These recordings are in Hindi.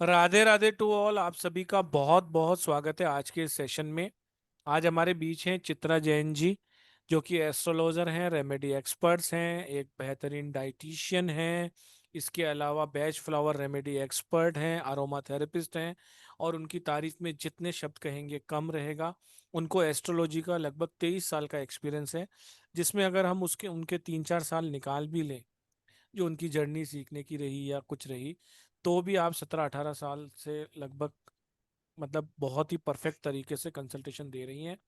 Radhe Radhe to all. आप सभी का बहुत बहुत स्वागत है आज के इस सेशन में। आज हमारे बीच हैं चित्रा जैन जी, जो कि एस्ट्रोलॉजर हैं, रेमेडी एक्सपर्ट्स हैं, एक बेहतरीन डाइटिशियन हैं। इसके अलावा बैच फ्लावर रेमेडी एक्सपर्ट हैं, अरोमा थेरेपिस्ट हैं। और उनकी तारीफ में जितने शब्द कहेंगे कम रहेगा। उनको एस्ट्रोलॉजी का लगभग 23 साल का एक्सपीरियंस है, जिसमें अगर हम उसके उनके 3-4 साल निकाल भी लें, जो उनकी जर्नी सीखने की रही या कुछ रही, तो भी आप 17-18 साल से लगभग, मतलब बहुत ही परफेक्ट तरीके से कंसल्टेशन दे रही हैं।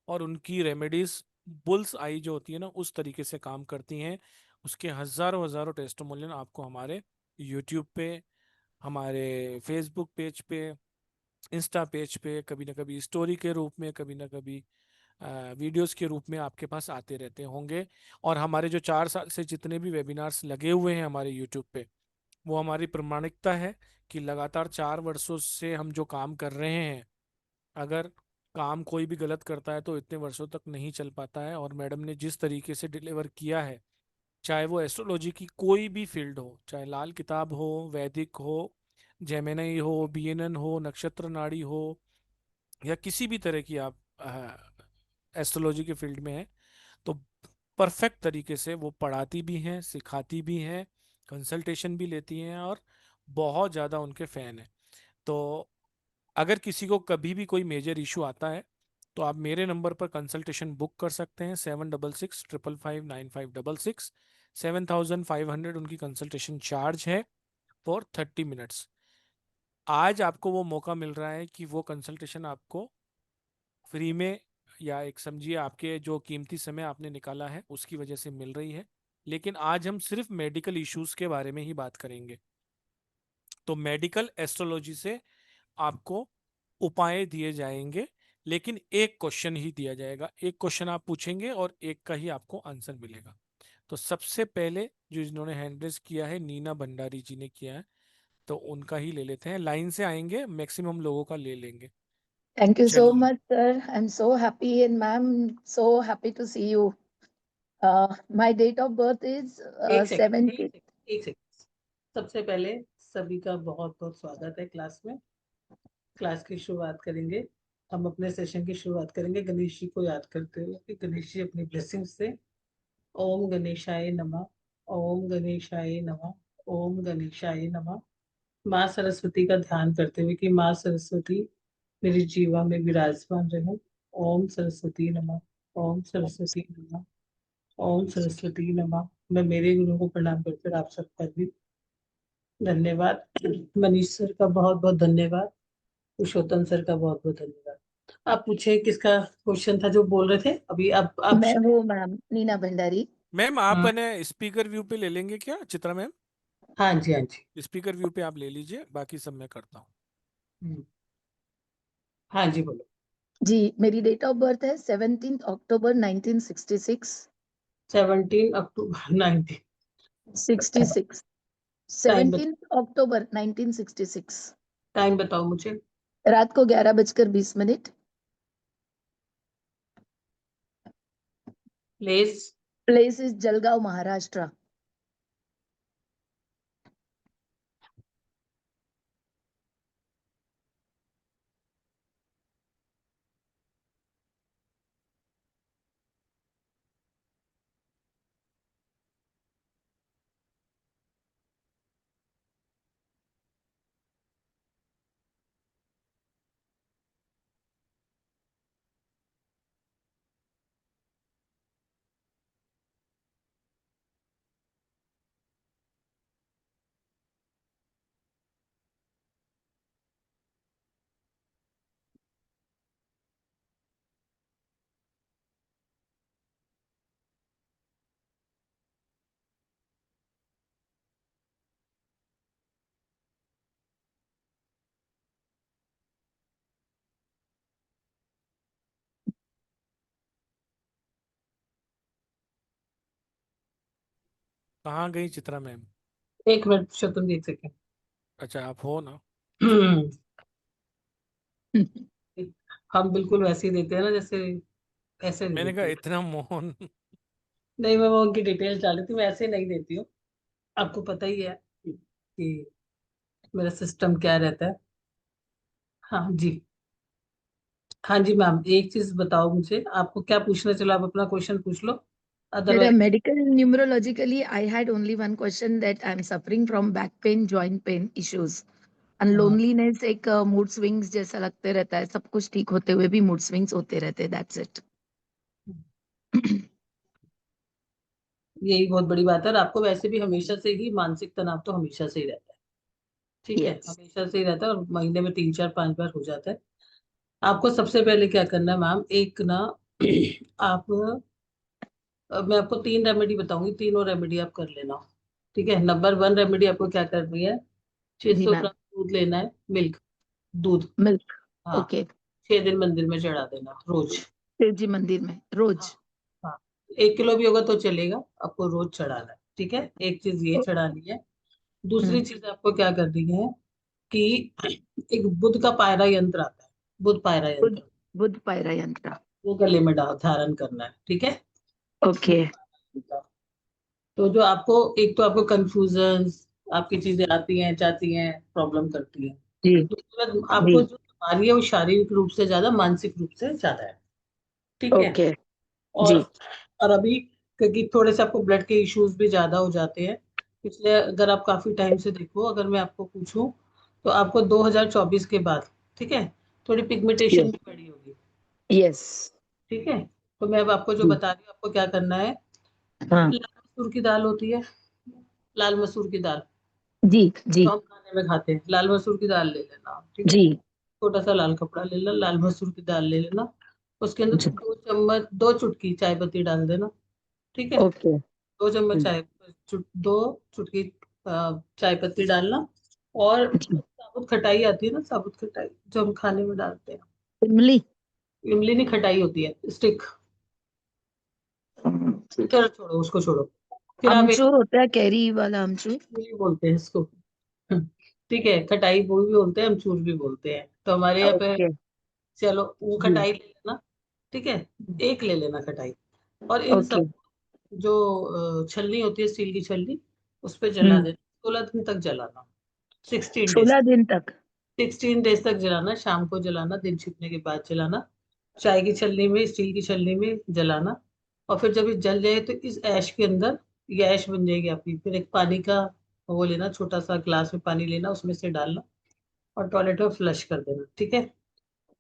और उनकी रेमेडीज बुल्स आई जो होती है ना, उस तरीके से काम करती हैं। उसके हजारों हजारों टेस्टिमोनियल आपको हमारे यूट्यूब पे, हमारे फेसबुक पेज पे, इंस्टा पेज पे कभी ना कभी स्टोरी के रूप में, कभी ना कभी वीडियोस के रूप में आपके पास आते रहते होंगे। और हमारे जो 4 साल से जितने भी वेबिनार्स लगे हुए हैं हमारे यूट्यूब पे, वो हमारी प्रमाणिकता है कि लगातार 4 वर्षों से हम जो काम कर रहे हैं, अगर काम कोई भी गलत करता है तो इतने वर्षों तक नहीं चल पाता है। और मैडम ने जिस तरीके से डिलीवर किया है, चाहे वो एस्ट्रोलॉजी की कोई भी फील्ड हो, चाहे लाल किताब हो, वैदिक हो, जेमिनी हो, बीएनएन हो, नक्षत्र नाड़ी हो, या किसी भी तरह की आप एस्ट्रोलॉजी के फील्ड में है, तो परफेक्ट तरीके से वो पढ़ाती भी हैं, सिखाती भी हैं, कंसल्टेशन भी लेती हैं, और बहुत ज़्यादा उनके फैन हैं। तो अगर किसी को कभी भी कोई मेजर इशू आता है, तो आप मेरे नंबर पर कंसल्टेशन बुक कर सकते हैं। 7665559566। 7500 उनकी कंसल्टेशन चार्ज है फॉर 30 मिनट्स। आज आपको वो मौका मिल रहा है कि वो कंसल्टेशन आपको फ्री में, या एक समझिए आपके जो कीमती समय आपने निकाला है उसकी वजह से मिल रही है। लेकिन आज हम सिर्फ मेडिकल इश्यूज के बारे में ही बात करेंगे। तो मेडिकल एस्ट्रोलॉजी से आपको उपाय दिए जाएंगे, लेकिन एक क्वेश्चन ही दिया जाएगा। एक क्वेश्चन आप पूछेंगे और एक का ही आपको आंसर मिलेगा। तो सबसे पहले जो जिन्होंने हैंड रेस किया है, नीना भंडारी जी ने किया है, तो उनका ही ले लेते हैं। लाइन से आएंगे, मैक्सिमम लोगों का ले लेंगे। Thank you so चलिए। much, sir. I'm so happy, and ma'am, so happy to see you. My date of birth is एक सेकंड 17th. एक सेकंड। सबसे पहले सभी का बहुत बहुत स्वागत है क्लास में। क्लास की शुरुआत करेंगे। हम अपने सेशन की शुरुआत करेंगे गणेश जी को याद करते हुए कि गणेश जी अपनी ब्लेसिंग्स से। ओम गणेशाय नमः। ओम गणेशाय नमः। ओम गणेशाय नमः। माँ सरस्वती का ध्यान करते हुए कि माँ सरस्वती मेरी जीवा में विराजमान रहे। ओम सरस्वती नमः। ओम सरस्वती नमः। ओम सरस्वती नमः। मैं मेरे गुरु को प्रणाम करते हुए आप सबका भी धन्यवाद। मनीष सर का बहुत बहुत धन्यवाद। पुरुषोत्तम सर का बहुत बहुत धन्यवाद। आप पूछे किसका क्वेश्चन था जो बोल रहे थे अभी? आप मैं हूँ मैम नीना भंडारी। मैम आप मैंने स्पीकर व्यू पे ले लेंगे क्या, चित्रा मैम? हाँ जी, हाँ जी। स्पीकर व्यू पे आप ले लीजिए, बाकी सब मैं करता हूँ। हम्म, हाँ जी, बोलो। जी, मेरी डेट ऑफ बर्थ है 17th October 1966। 17 अक्टूबर 19। 66। टाइम बता 17th October 1966। टाइम बताओ मुझे। रात को 11:20। Place? Place is Jalgaon, Maharashtra. कहाँ गई चित्रा मैम? एक मिनट पुरुषोत्तम जी, एक सेकंड। अच्छा, आप हो ना? हम बिल्कुल वैसे ही देते हैं ना, जैसे ऐसे नहीं मैंने कहा देती। इतना मोहन। नहीं, मैं वो उनकी डिटेल्स डाली थी, मैं ऐसे नहीं देती हूँ। आपको पता ही है कि मेरा सिस्टम क्या रहता है। हाँ जी। हाँ जी मैम, एक चीज बताओ मुझे, आपको क्या पूछना, चलो आप अपना क्वेश्चन पूछ लो, There otherwise. medical numerologically, I had only one question that I'm suffering from back pain, joint pain issues. And loneliness एक मूड स्विंग्स जैसा लगते रहता है, सब कुछ ठीक होते हुए भी मूड स्विंग्स होते रहते हैं, दैट्स इट। यही बहुत बड़ी बात है, और आपको वैसे भी हमेशा से ही मानसिक तनाव तो हमेशा से ही रहता है। ठीक है, यस। हमेशा से ही रहता है, और महीने में 3 4 5 बार हो जाता है। आपको सबसे पहले क्या करना है मैम, एक ना आप मैं आपको 3 रेमेडी बताऊंगी, तीनों रेमेडी आप कर लेना। ठीक है, नंबर 1 रेमेडी आपको क्या करनी है, छह जी सौ मैम। ग्राम दूध लेना है, मिल्क, दूध। मिल्क। हाँ, ओके। 6 दिन मंदिर में चढ़ा देना रोज। शिव जी मंदिर में रोज। हाँ। हाँ, 1 किलो भी होगा तो चलेगा, आपको रोज चढ़ाना है। ठीक है, एक चीज ये चढ़ानी है। दूसरी हम्म। चीज आपको क्या करनी है कि एक बुध का पायरा यंत्र आता है, बुध पायरा बुध यंत्र, बुध पायरा यंत्र। वो गले में धारण करना है। ठीक है। ओके। तो जो आपको, एक तो आपको कंफ्यूजन, आपकी चीजें आती हैं जाती हैं, प्रॉब्लम करती हैं। जी। दूसरी बात, जी। आपको जो बीमारी है वो शारीरिक रूप से ज्यादा मानसिक रूप से ज्यादा है। ठीक है। ओके। और जी। और अभी क्योंकि थोड़े से आपको ब्लड के इश्यूज भी ज्यादा हो जाते हैं, इसलिए अगर आप काफी टाइम से देखो, अगर मैं आपको पूछूं तो आपको 2024 के बाद, ठीक है, थोड़ी पिगमेंटेशन भी बढ़ी होगी। यस। ठीक है, तो मैं अब आपको जो जी। बता रही हूँ, आपको क्या करना है। हाँ। लाल मसूर की दाल होती है, लाल मसूर की दाल, जी। जी। जो हम खाने में खाते हैं, लाल मसूर की दाल ले लेना। ठीक है, जी। छोटा सा लाल कपड़ा ले लेना, लाल मसूर की दाल ले लेना। उसके अंदर जी। 2 चम्मच, 2 चुटकी चाय पत्ती डाल देना। ठीक है, ओके। 2 चम्मच चाय, 2 चुटकी चाय पत्ती डालना। और जी। साबुत खटाई आती है ना, साबुत खटाई जो हम खाने में डालते हैं, इमली। इमली नहीं, खटाई होती है, स्टिक। ठीक है। चलो छोड़ो, उसको छोड़ो। फिर आप एक अमचूर होता है, कैरी वाला अमचूर। इमली बोलते हैं इसको। ठीक है, खटाई वो भी बोलते हैं, अमचूर भी बोलते हैं, तो हमारे यहाँ पे। ओके। चलो वो जी। खटाई ले लेना। ठीक है, एक ले लेना खटाई। और इन ओके। सब जो छलनी होती है, स्टील की छलनी, उस पे जला हम्म। देना, 16 दिन तक जलाना। 16 डेज, 16 दिन तक। 16 डेज तक जलाना, शाम को जलाना, दिन छिपने के बाद जलाना। चाय की छलनी में, स्टील की छलनी में जलाना। और फिर जब ये जल जाए तो इस ऐश के अंदर, ये ऐश बन जाएगी आपकी, फिर एक पानी का वो लेना, छोटा सा ग्लास में पानी लेना, उसमें से डालना, और टॉयलेट में फ्लश कर देना। ठीक है,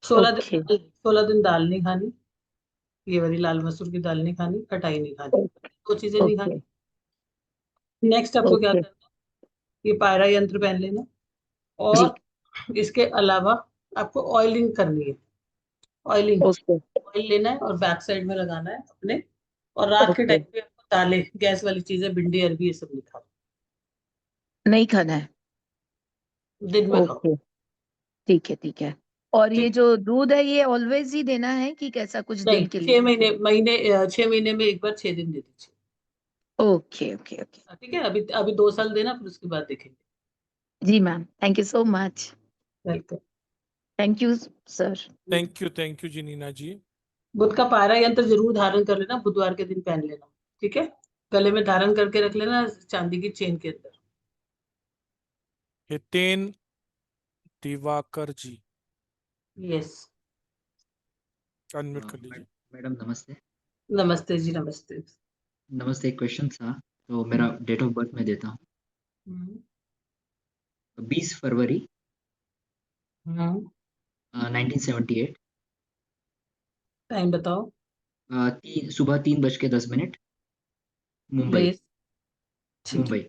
16 दिन, ओके। 16 दिन दाल नहीं खानी, ये वाली लाल मसूर की दाल नहीं खानी, खटाई नहीं खानी, दो चीजें नहीं ओके। खानी। नेक्स्ट आपको क्या ओके। करना है, ये पायरा यंत्र पहन लेना। जी। और इसके अलावा आपको ऑयलिंग करनी है, ऑयलिंग, ओके। ऑयल लेना है और बैक साइड में लगाना है अपने। और रात के ओके। टाइम पे आपको दालें, गैस वाली चीजें, भिंडी अरबी ये सब नहीं खाओ, नहीं खाना है। दिन में खाओ। ओके। ठीक है, ठीक है। और ये ठीक। जो दूध है, ये ऑलवेज ही देना है कि कैसा, कुछ नहीं, दिन के लिए? 6 महीने में एक बार, 6 दिन दे दीजिए। Okay, okay, okay. ठीक है, अभी अभी 2 साल देना, फिर उसके बाद देखेंगे। जी ma'am, thank you so much. Welcome. Thank you sir. Thank you जी नीना जी। बुध का पारा यंत्र जरूर धारण कर लेना, बुधवार के दिन पहन लेना। ठीक है, गले में धारण करके रख लेना, चांदी की चेन के अंदर। हितेन दिवाकर जी, यस। अनम्यूट कर लीजिए। मैडम नमस्ते। नमस्ते जी, नमस्ते। नमस्ते, एक क्वेश्चन था, तो मेरा डेट ऑफ बर्थ मैं देता हूँ। हम्म। 20 फरवरी हम्म। 1978। टाइम बताओ सुबह 3:10 मुंबई। प्लीज। ठीक है। मुंबई।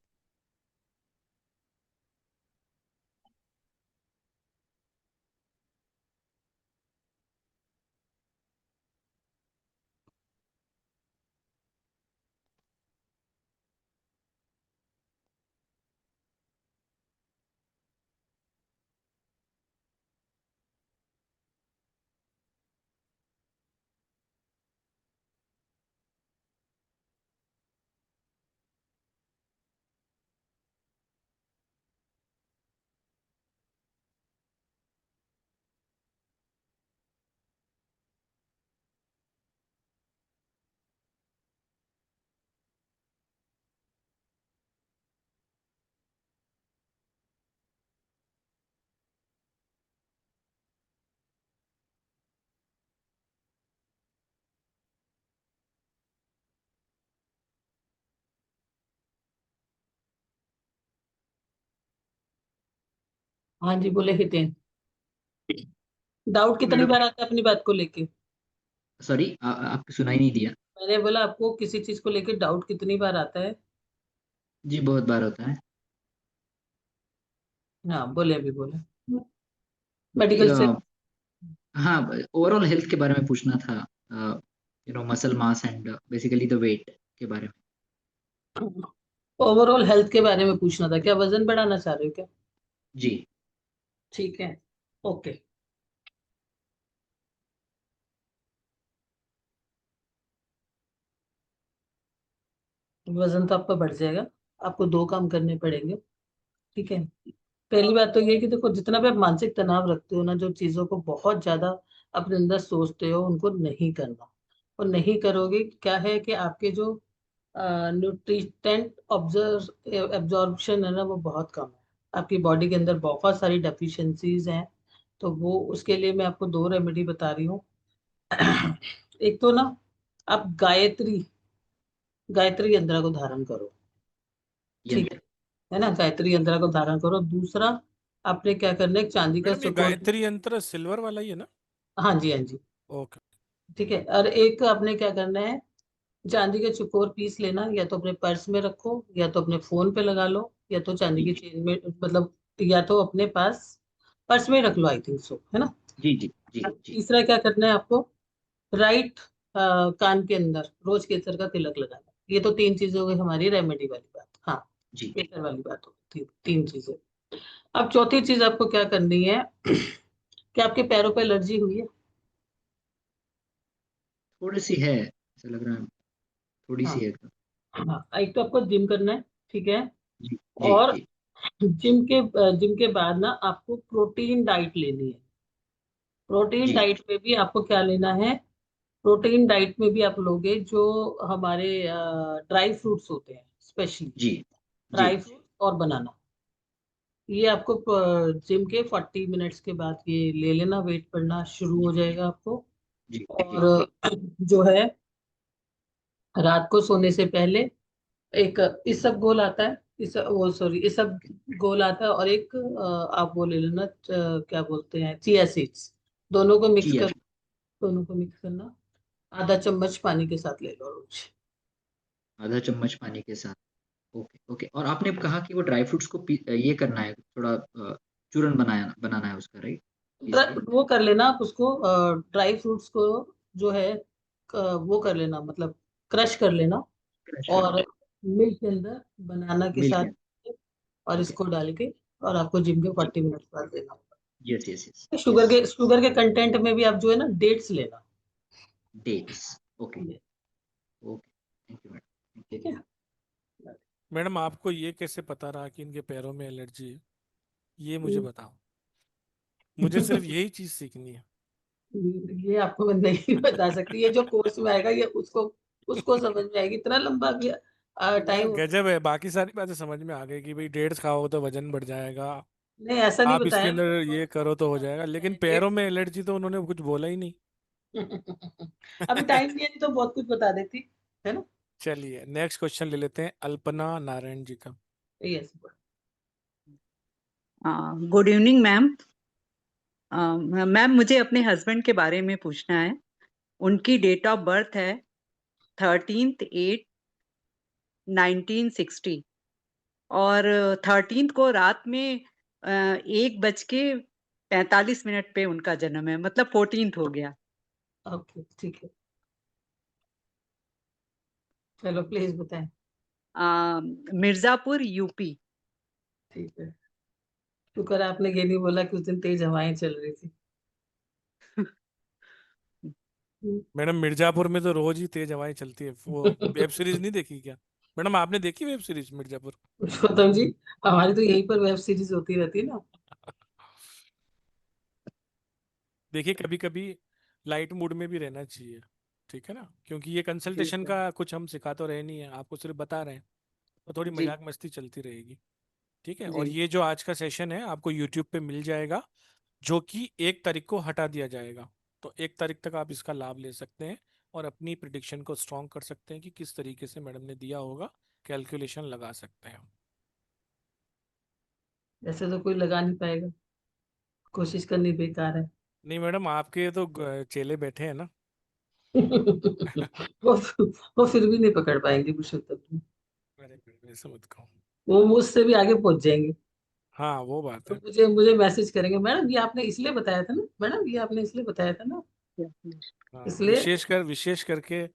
हाँ जी, बोले हितेन। डाउट कितनी मैडम, बार आता है अपनी बात को लेके? सॉरी, आपको सुनाई नहीं दिया। मैंने बोला आपको किसी चीज को लेके डाउट कितनी बार आता है? जी, बहुत बार होता है। हाँ बोले, अभी बोले। जी, मेडिकल से। हाँ, ओवरऑल हेल्थ के बारे में पूछना था। Muscle mass and basically the weight के बारे में। ओवरऑल हेल्थ के बारे में पूछना था, क्या वजन बढ़ाना चाह रहे हो क्या? जी। ठीक है, ओके। वजन तो आपका बढ़ जाएगा। आपको दो काम करने पड़ेंगे। ठीक है। पहली बात तो ये है कि देखो, जितना भी आप मानसिक तनाव रखते हो ना, जो चीजों को बहुत ज्यादा अपने अंदर सोचते हो, उनको नहीं करना। और नहीं करोगे, क्या है कि आपके जो न्यूट्रिएंट ऑब्जर्व एब्जॉर्प्शन है ना, वो बहुत कम है। आपकी बॉडी के अंदर बहुत सारी डेफिशिएंसीज हैं। तो वो उसके लिए मैं आपको दो रेमेडी बता रही हूँ। एक तो ना, आप गायत्री गायत्री यंत्र को धारण करो। ठीक यंत्र। है ना, गायत्री यंत्र को धारण करो। दूसरा, आपने क्या करना है, एक चांदी का मैडम ये चौकोर। गायत्री यंत्र सिल्वर वाला ही है ना? हाँ जी, हाँ जी। ओके। ठीक है, और एक आपने क्या करना है, चांदी के चौकोर पीस लेना, या तो अपने पर्स में रखो, या तो अपने फोन पे लगा लो, या तो चांदी जी की जी चेन में, मतलब या तो अपने पास पर्स में रख लो, आई थिंक सो, है ना। जी जी जी जी तीसरा क्या करना है आपको, राइट कान के अंदर रोज केसर का तिलक लगाना। ये तो तीन चीजें हो गई हमारी रेमेडी वाली बात। हाँ, जी। केसर वाली बात हो गई, तीन चीजें। अब चौथी चीज आपको क्या करनी है, कि आपके पैरों पे एलर्जी हुई है? थोड़ी सी है, ऐसा लग रहा है। थोड़ी सी हाँ। है एकदम। हाँ, एक तो आपको जिम करना है। ठीक है। जी जी और जी जिम के बाद ना आपको प्रोटीन डाइट लेनी है। प्रोटीन जी डाइट में भी आपको क्या लेना है, प्रोटीन डाइट में भी आप लोगे जो हमारे ड्राई फ्रूट्स होते हैं, स्पेशली जी जी ड्राई फ्रूट्स और बनाना। ये आपको जिम के 40 मिनट्स के बाद ये ले लेना, वेट बढ़ना शुरू हो जी जाएगा आपको। जी जी और जो है, रात को सोने से पहले एक इसब गोल आता है, इस वो सॉरी इसब गोल आता है, और एक आप वो ले लेना, क्या बोलते हैं, चिया सीड्स। दोनों को मिक्स जी कर यस। दोनों को मिक्स करना, आधा चम्मच पानी के साथ ले लो रोज। आधा चम्मच पानी के साथ। Okay okay. और आपने कहा कि वो ड्राई फ्रूट्स को ये करना है थोड़ा, चूरन बनाना है उसका, राइट? पीस के। वो कर लेना आप उसको, ड्राई फ्रूट्स को जो है, वो कर लेना, मतलब क्रश कर लेना। क्रश करना और है। मिल्क के अंदर बनाना के मिल्क साथ, है। और ओके। इसको डाल के, और आपको जिम के जी। 40 मिनट बाद देना यस यस यस होगा। यस। शुगर के कंटेंट में भी आप जो है ना, डेट्स लेना। Dates. Okay okay. Thank you madam. ठीक है। मैडम आपको ये कैसे पता रहा कि इनके पैरों में एलर्जी है? ये मुझे हम्म। बताओ। मुझे सिर्फ यही चीज सीखनी है। ये आपको मैं नहीं बता सकती, ये जो कोर्स में आएगा ये उसको उसको समझ में आएगी, इतना लंबा यार टाइम। गजब है, बाकी सारी बातें समझ में आ गई कि भाई डेट्स खाओ तो वजन बढ़ जाएगा, नहीं, ऐसा नहीं आप इसके बताया अंदर मैंने, ये बहुत करो तो हो बहुत जाएगा, कुछ लेकिन है पैरों डेट्स। में एलर्जी तो उन्होंने कुछ बोला ही नहीं। अभी टाइम नहीं है, नहीं तो बहुत कुछ बता देती, है ना। चलिए नेक्स्ट क्वेश्चन ले लेते हैं अल्पना नारायण जी का। Yes. Good evening ma'am. Ma'am मुझे अपने हस्बैंड के बारे में पूछना है। उनकी डेट ऑफ बर्थ है 13/8/1960, और 13 को रात में 1:45 पे उनका जन्म है, मतलब 14th हो गया। ओके, ठीक है, चलो प्लीज बताएं। मिर्जापुर यूपी। ठीक है, शुक्र है आपने ये नहीं बोला कि उस दिन तेज हवाएं चल रही थी। मैडम मिर्जापुर में तो रोज ही तेज हवाएं चलती है। वो वेब सीरीज नहीं देखी क्या? मैडम आपने देखी वेब सीरीज मिर्जापुर? पुरुषोत्तम जी, हमारी तो यहीं पर वेब सीरीज होती रहती है ना। देखिए कभी कभी लाइट मूड में भी रहना चाहिए, ठीक है ना, क्योंकि ये ठीक कंसल्टेशन है। का कुछ हम सिखा तो रहे नहीं है, आपको सिर्फ बता रहे हैं, तो थोड़ी जी मजाक मस्ती चलती रहेगी। ठीक है, और जी। ये जो आज का सेशन है आपको यूट्यूब पे मिल जाएगा, जो कि 1 तारीख को हटा दिया जाएगा। तो 1 तारीख तक आप इसका लाभ ले सकते हैं और अपनी प्रिडिक्शन को स्ट्रॉन्ग कर सकते हैं कि किस तरीके से मैडम ने दिया होगा, कैलकुलेशन लगा सकते हैं। ऐसे तो कोई लगा नहीं पाएगा। कोशिश करनी बेकार है। नहीं मैडम, आपके तो चेले बैठे हैं ना। वो वो फिर भी नहीं पकड़ पाएंगे पुरुषोत्तम। अरे मैडम, ऐसा मत कहो। वो मुझसे भी आगे पहुंच जाएंगे। हाँ वो बात तो है। मुझे मुझे मैसेज करेंगे, मैडम ये आपने इसलिए बताया था ना, मैडम ये आपने इसलिए बताया था ना। हाँ, इसलिए विशेष करके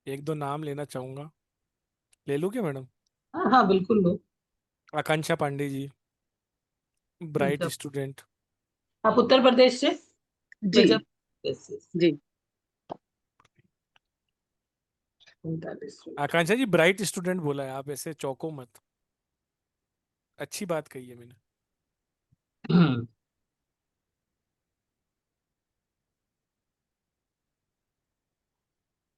एक दो नाम लेना चाहूंगा। ले लूँ क्या मैडम? हाँ हाँ बिल्कुल लो। आकांक्षा पांडे जी, ब्राइट जब स्टूडेंट। आप उत्तर प्रदेश से, जी गजब। Yes, yes, जी। 39 आकांक्षा जी ब्राइट स्टूडेंट बोला है, आप ऐसे चौको मत। अच्छी बात कही है मैंने।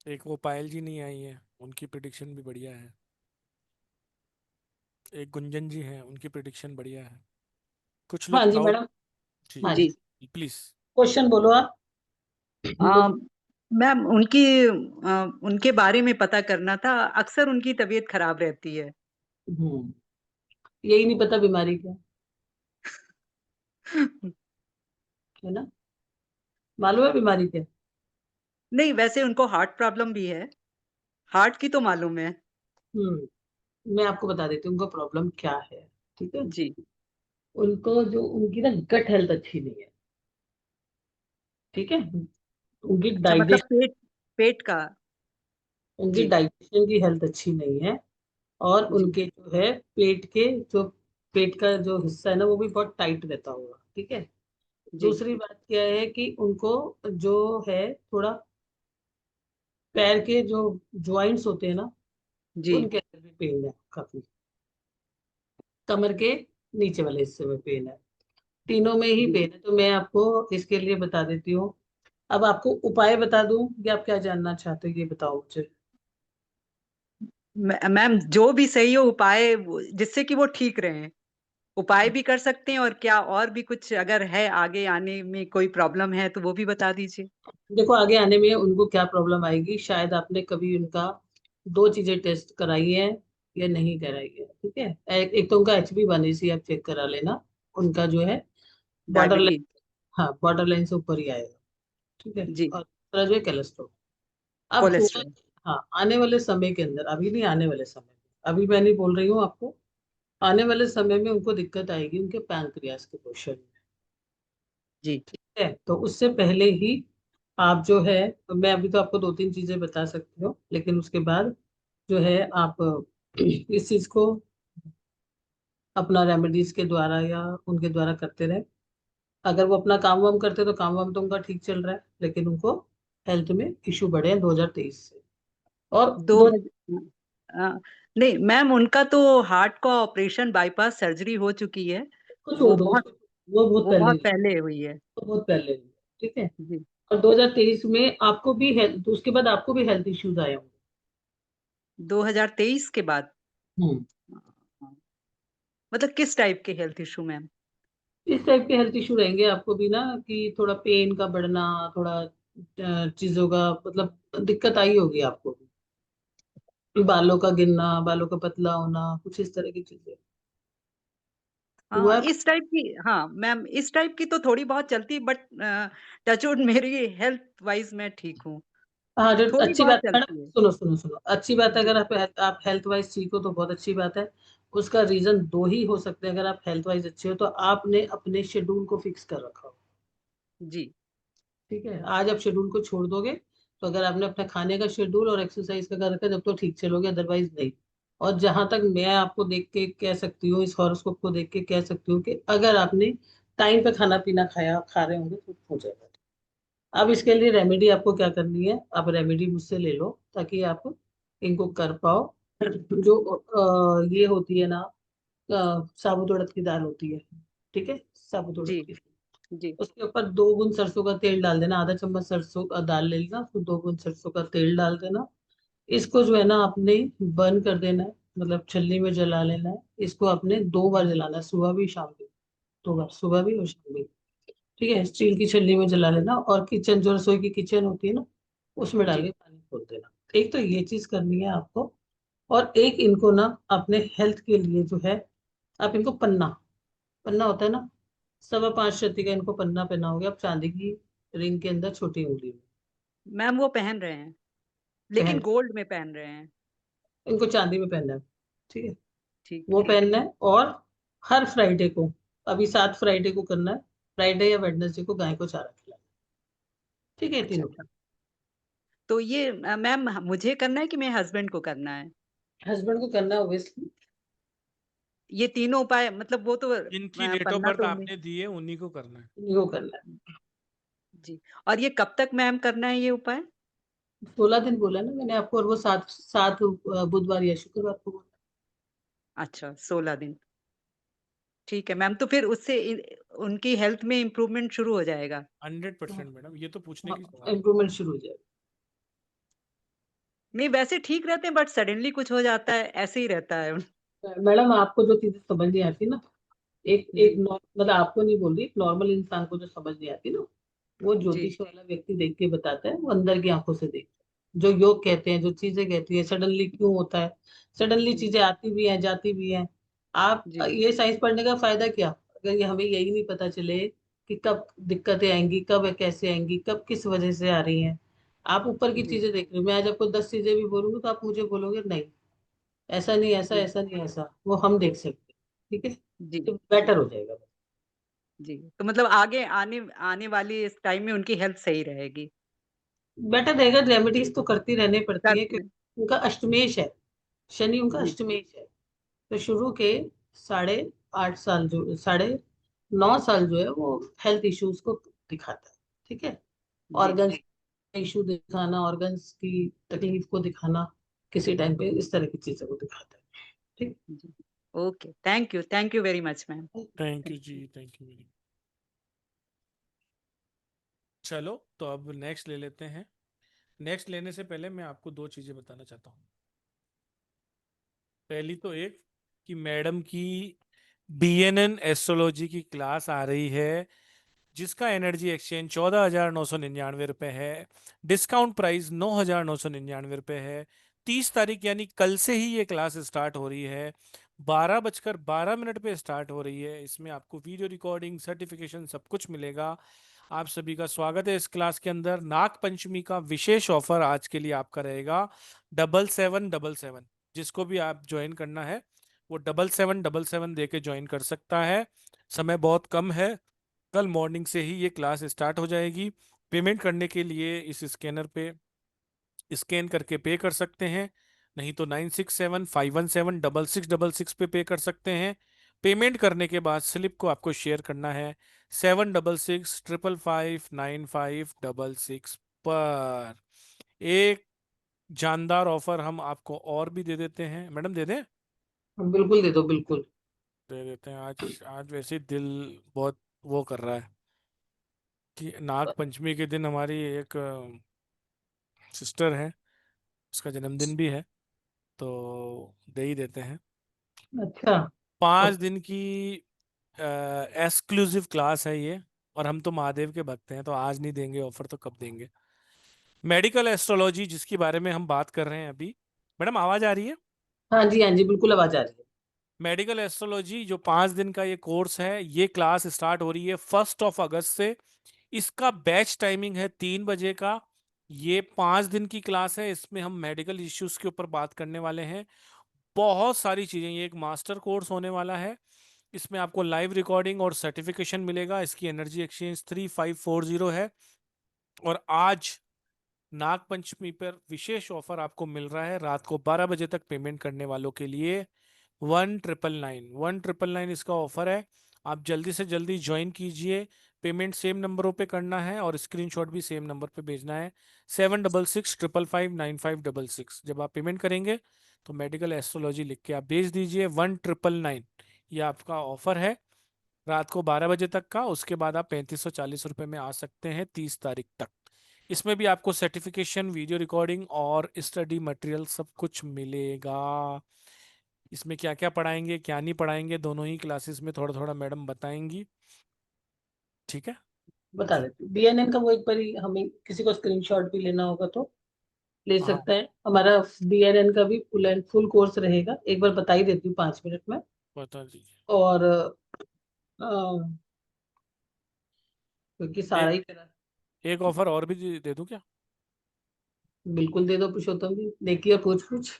एक वो पायल जी नहीं आई है, उनकी प्रिडिक्शन भी बढ़िया है। एक गुंजन जी हैं, उनकी प्रिडिक्शन बढ़िया है। कुछ हाँ लोग जी क्राउड। मैडम। जी हाँ जी। जी, प्लीज। क्वेश्चन बोलो आप। मुझे मैम उनके बारे में पता करना था, अक्सर उनकी तबीयत खराब रहती है। यही नहीं पता बीमारी क्या है ना, मालूम है बीमारी क्या। नहीं, वैसे उनको हार्ट प्रॉब्लम भी है, हार्ट की तो मालूम है। मैं आपको बता देती हूँ उनका प्रॉब्लम क्या है। ठीक है, जी। उनको जो उनकी ना गट हेल्थ अच्छी नहीं है। ठीक है, उनकी अच्छा, मतलब डाइजेशन पेट पेट का। उनकी जी डाइजेशन की हेल्थ अच्छी नहीं है। और जी उनके जो है पेट के जो पेट का जो हिस्सा है ना वो भी बहुत टाइट रहता होगा। ठीक है, जी दूसरी बात क्या है कि उनको जो है थोड़ा पैर के जो ज्वाइंट्स होते हैं ना जी उनके अंदर भी पेन है काफी। कमर के नीचे वाले हिस्से में पेन है, तीनों में ही जी। पेन है। तो मैं आपको इसके लिए बता देती हूँ। अब आपको उपाय बता दूं या आप क्या जानना चाहते हो ये बताओ मुझे। मैम जो भी सही हो उपाय, जिससे कि वो ठीक रहे, उपाय भी कर सकते हैं, और क्या और भी कुछ अगर है आगे आने में कोई प्रॉब्लम है तो वो भी बता दीजिए। देखो आगे आने में उनको क्या प्रॉब्लम आएगी, शायद आपने कभी उनका दो चीजें टेस्ट कराई है या नहीं कराई है। ठीक है, एक तो उनका HB1AC आप चेक करा लेना, उनका जो है बॉर्डर लाइन, डायबिटीज। हाँ बॉर्डर लाइन से ऊपर ही आएगा। ठीक है, जी। और दूसरा जो है कोलेस्ट्रॉल। अब हुआ, कोलेस्ट्रॉल। हाँ आने वाले समय के अंदर, अभी नहीं आने वाले समय में, अभी मैं नहीं बोल रही हूँ आपको, आने वाले समय में उनको दिक्कत आएगी उनके पैंक्रियास के पोर्शन में। जी है तो उससे पहले ही आप जो है, मैं अभी तो आपको दो तीन चीजें बता सकती हूँ, लेकिन उसके बाद जो है आप इस चीज को अपना रेमेडीज के द्वारा या उनके द्वारा करते रहे। अगर वो अपना काम वाम करते तो काम वाम तो उनका ठीक चल रहा है, लेकिन उनको हेल्थ में इशू बढ़े हैं 2023 से। और दो दो अ, नहीं मैम, उनका तो हार्ट का ऑपरेशन, बाईपास सर्जरी हो चुकी है। को छोड़ वो दो, बहुत वो बहुत वो पहले बहुत हुई, पहले हुई है। वो बहुत पहले हुई। ठीक है, जी। और 2023 में आपको भी हेल्थ, उसके बाद आपको भी हेल्थ इश्यूज आए होंगे। 2023 के बाद। हम्म, मतलब किस टाइप के हेल्थ इशू मैम? इस टाइप के हेल्थ इशू रहेंगे आपको भी ना, कि थोड़ा पेन का बढ़ना, थोड़ा चीजों का मतलब दिक्कत आई होगी आपको भी, बालों का गिरना, बालों का पतला होना, कुछ इस तरह की चीजें हुआ हाँ, है। इस टाइप की, हाँ मैम, इस टाइप की तो थोड़ी बहुत चलती, बट टचवुड मेरी हेल्थ वाइज मैं ठीक हूँ। हाँ जो थोड़ी अच्छी बहुत बात है मैडम, चलती है। सुनो सुनो सुनो, अच्छी बात है जी अगर आप हेल्थ वाइज ठीक हो तो बहुत अच्छी बात है। उसका रीजन दो ही हो सकते हैं, अगर आप हेल्थ वाइज अच्छे हो तो आपने अपने शेड्यूल को फिक्स कर रखा हो। जी ठीक है, आज आप शेड्यूल को छोड़ दोगे तो अगर आपने अपना खाने का शेड्यूल और एक्सरसाइज का कर रखा है जब तो ठीक चलोगे, अदरवाइज नहीं। और जहां तक मैं आपको देख के कह सकती हूँ, इस हॉरोस्कोप को देख के कह सकती हूँ कि अगर आपने टाइम पे खाना पीना खाया खा रहे होंगे तो हो जाएगा। अब इसके लिए रेमेडी आपको क्या करनी है, आप रेमेडी मुझसे ले लो ताकि आप इनको कर पाओ। जो ये होती है ना, साबुत उड़द की दाल होती है। ठीक है, साबुत उड़द जी की, जी उसके ऊपर 2 बूंद सरसों का तेल डाल देना, आधा चम्मच सरसों का दाल ले लेना, उसको 2 बूंद सरसों का तेल डाल देना। इसको जो है ना आपने बर्न कर देना है, मतलब छलनी में जला लेना है। इसको आपने 2 बार जलाना है, सुबह भी शाम भी, 2 बार, सुबह भी और शाम भी। ठीक है, स्टील की छलनी में जला लेना और किचन जो रसोई की किचन होती है ना उसमें डाल जी के पानी खोल देना। एक तो ये चीज करनी है आपको, और एक इनको ना अपने हेल्थ के लिए जो है, आप इनको पन्ना, पन्ना होता है ना, 5.25 का इनको पन्ना पहना हो गया, अब चांदी की रिंग के अंदर छोटी उंगली में मैम वो पहन रहे हैं, लेकिन पहन, गोल्ड में पहन रहे हैं। इनको चांदी में पहनना है। ठीक है, ठीक वो है। पहनना है। और हर फ्राइडे को, अभी 7 फ्राइडे को करना है, फ्राइडे या वेडनेसडे को गाय को चारा खिलाना है। ठीक है, अच्छा तीनों। अच्छा। तो ये मैम मुझे करना है कि मेरे हस्बैंड को करना है? हस्बैंड को करना है ऑब्वियसली। ये तीनों उपाय मतलब वो तो जिनकी डेट ऑफ पन्ना बर्थ तो आपने दी है उन्हीं को करना है। इनको करना है। जी। और ये कब तक मैम करना है ये उपाय? 16 दिन बोला ना मैंने आपको, और वो सात सात बुधवार या शुक्रवार को बोला। अच्छा, 16 दिन। ठीक है मैम, तो फिर उससे उनकी हेल्थ में इम्प्रूवमेंट शुरू हो जाएगा? 100% मैडम, ये तो पूछने हाँ, की सवाल है। इम्प्रूवमेंट शुरू हो जाएगा। नहीं वैसे ठीक रहते हैं, बट सडनली कुछ हो जाता है, ऐसे ही रहता है। मैडम आपको जो चीजें समझ नहीं आती ना, एक एक जी मतलब आपको नहीं बोल रही, नॉर्मल इंसान को जो समझ नहीं आती ना, वो जी ज्योतिष वाला व्यक्ति देख के बताता है, वो अंदर की आंखों से देखता है। जो योग कहते हैं, जो चीजें कहती है, सडनली क्यों होता है, सडनली जी चीजें आती भी हैं जाती भी हैं। आप जी ये साइंस पढ़ने का फायदा क्या, अगर ये हमें यही नहीं पता चले कि कब दिक्कतें आएंगी, कब कैसे आएंगी, कब किस वजह से आ रही हैं। आप ऊपर की जी चीजें देख रहे हो, मैं आज आपको 10 चीजें भी बोलूंगी तो आप मुझे बोलोगे नहीं, ऐसा नहीं, ऐसा जी ऐसा नहीं, ऐसा वो हम देख सकते हैं। ठीक है, जी तो बेटर हो जाएगा। जी। तो मतलब आगे आने आने वाली इस टाइम में उनकी हेल्थ सही रहेगी? बेटर रहेगा, रेमेडीज तो करती रहनी पड़ती है कर क्योंकि उनका अष्टमेश है, शनि उनका जी अष्टमेश है। तो शुरू के 8.5 साल, जो 9.5 साल जो है वो हेल्थ इश्यूज को दिखाता है। ठीक है, जी ऑर्गन्स इशू दिखाना, ऑर्गन्स की तकलीफ को दिखाना, किसी टाइम पे इस तरह की चीजों को दिखाता है। ठीक जी। Okay, thank you very much ma'am. Thank you जी, थैंक यू वेरी। चलो तो अब नेक्स्ट ले लेते हैं। नेक्स्ट लेने से पहले मैं आपको दो चीजें बताना चाहता हूँ। पहली तो एक कि मैडम की BNN एस्ट्रोलॉजी की क्लास आ रही है, जिसका एनर्जी एक्सचेंज 14,999 रुपये है। डिस्काउंट प्राइस 9,999 रुपये है। 30 तारीख यानी कल से ही ये क्लास स्टार्ट हो रही है। 12:12 पे स्टार्ट हो रही है। इसमें आपको वीडियो रिकॉर्डिंग, सर्टिफिकेशन सब कुछ मिलेगा। आप सभी का स्वागत है इस क्लास के अंदर। नाग पंचमी का विशेष ऑफर आज के लिए आपका रहेगा 7777। जिसको भी आप ज्वाइन करना है वो 7777 दे के ज्वाइन कर सकता है। समय बहुत कम है, कल मॉर्निंग से ही ये क्लास स्टार्ट हो जाएगी। पेमेंट करने के लिए इस स्कैनर पे स्कैन करके पे कर सकते हैं, नहीं तो 9675176666 पे पे कर सकते हैं। पेमेंट करने के बाद स्लिप को आपको शेयर करना है 7665559566 पर। एक जानदार ऑफर हम आपको और भी दे देते हैं, मैडम दे दें? है, बिल्कुल दे दो, बिल्कुल। दे देते हैं। आज आज वैसे ही दिल बहुत वो कर रहा है कि नाग पंचमी के दिन हमारी एक सिस्टर है, उसका जन्मदिन भी है, तो दे ही देते हैं। अच्छा। 5 दिन की एक्सक्लूसिव क्लास है ये, और हम तो महादेव के भक्त हैं, तो आज नहीं देंगे ऑफर तो कब देंगे। मेडिकल एस्ट्रोलॉजी जिसके बारे में हम बात कर रहे हैं अभी, मैडम आवाज आ रही है? हाँ जी, हाँ जी, बिल्कुल आवाज आ रही है। मेडिकल एस्ट्रोलॉजी जो 5 दिन का ये कोर्स है, ये क्लास स्टार्ट हो रही है 1 अगस्त से। इसका बैच टाइमिंग है 3 बजे का। ये 5 दिन की क्लास है, इसमें हम मेडिकल इश्यूज के ऊपर बात करने वाले हैं। बहुत सारी चीजें, ये एक मास्टर कोर्स होने वाला है। इसमें आपको लाइव रिकॉर्डिंग और सर्टिफिकेशन मिलेगा। इसकी एनर्जी एक्सचेंज 3540 है। और आज नाग पंचमी पर विशेष ऑफर आपको मिल रहा है, रात को 12 बजे तक पेमेंट करने वालों के लिए 1999 इसका ऑफर है। आप जल्दी से जल्दी ज्वाइन कीजिए। पेमेंट सेम नंबरों पे करना है और स्क्रीनशॉट भी सेम नंबर पे भेजना है 7665559566। जब आप पेमेंट करेंगे तो मेडिकल एस्ट्रोलॉजी लिख के आप भेज दीजिए 1999। ये आपका ऑफर है रात को 12 बजे तक का। उसके बाद आप 3540 रुपये में आ सकते हैं 30 तारीख तक। इसमें भी आपको सर्टिफिकेशन, वीडियो रिकॉर्डिंग और स्टडी मटेरियल सब कुछ मिलेगा। इसमें क्या क्या पढ़ाएंगे क्या नहीं पढ़ाएंगे दोनों ही क्लासेस में थोड़ा थोड़ा मैडम बताएंगी। ठीक है बता देती हूँ। बीएनएन का वो एक बार हमें किसी को स्क्रीनशॉट भी लेना होगा तो ले हाँ, सकते हैं। हमारा बीएनएन का भी फुल एंड फुल कोर्स रहेगा, एक बार बता ही देती हूँ 5 मिनट में। बता दीजिए। और क्योंकि सारा ही मेरा। एक ऑफर और भी दे दूं क्या? बिल्कुल दे दो पुरुषोत्तम जी, देखिए पूछ पूछ।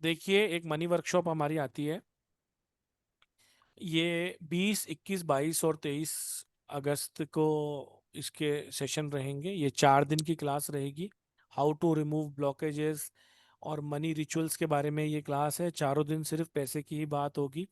देखिए, एक मनी वर्कशॉप हमारी आती है, ये 20, 21, 22 और 23 अगस्त को इसके सेशन रहेंगे। ये 4 दिन की क्लास रहेगी। हाउ टू रिमूव ब्लॉकेजेस और मनी रिचुअल्स के बारे में ये क्लास है। चारों दिन सिर्फ पैसे की ही बात होगी।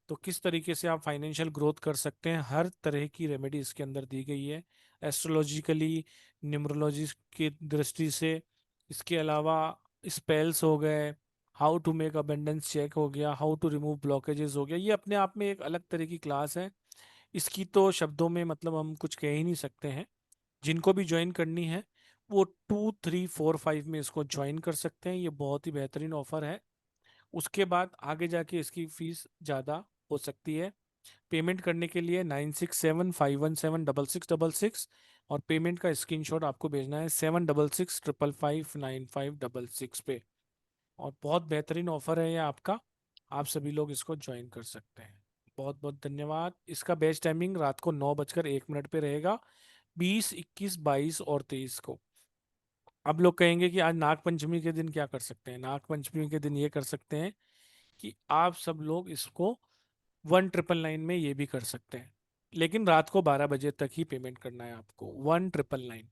तो किस तरीके से आप फाइनेंशियल ग्रोथ कर सकते हैं, हर तरह की रेमेडी इसके अंदर दी गई है, एस्ट्रोलॉजिकली, न्यूमरोलॉजी की दृष्टि से। इसके अलावा स्पेल्स हो गए, how to make abundance check हो गया, हाउ टू रिमूव ब्लॉकेजेस हो गया। ये अपने आप में एक अलग तरह की क्लास है। इसकी तो शब्दों में मतलब हम कुछ कह ही नहीं सकते हैं। जिनको भी ज्वाइन करनी है वो 2, 3, 4, 5 में इसको ज्वाइन कर सकते हैं। ये बहुत ही बेहतरीन ऑफर है। उसके बाद आगे जाके इसकी फीस ज़्यादा हो सकती है। पेमेंट करने के लिए 9675176666 और पेमेंट का स्क्रीनशॉट आपको भेजना है 7665559566 पे। और बहुत बेहतरीन ऑफर है ये आपका। आप सभी लोग इसको ज्वाइन कर सकते हैं। बहुत बहुत धन्यवाद। इसका बेस्ट टाइमिंग रात को 9:01 पे रहेगा, 20, 21, 22 और 23 को। अब लोग कहेंगे कि आज नागपंचमी के दिन क्या कर सकते हैं? नागपंचमी के दिन ये कर सकते हैं कि आप सब लोग इसको 1999 में ये भी कर सकते हैं, लेकिन रात को 12 बजे तक ही पेमेंट करना है आपको, 1999।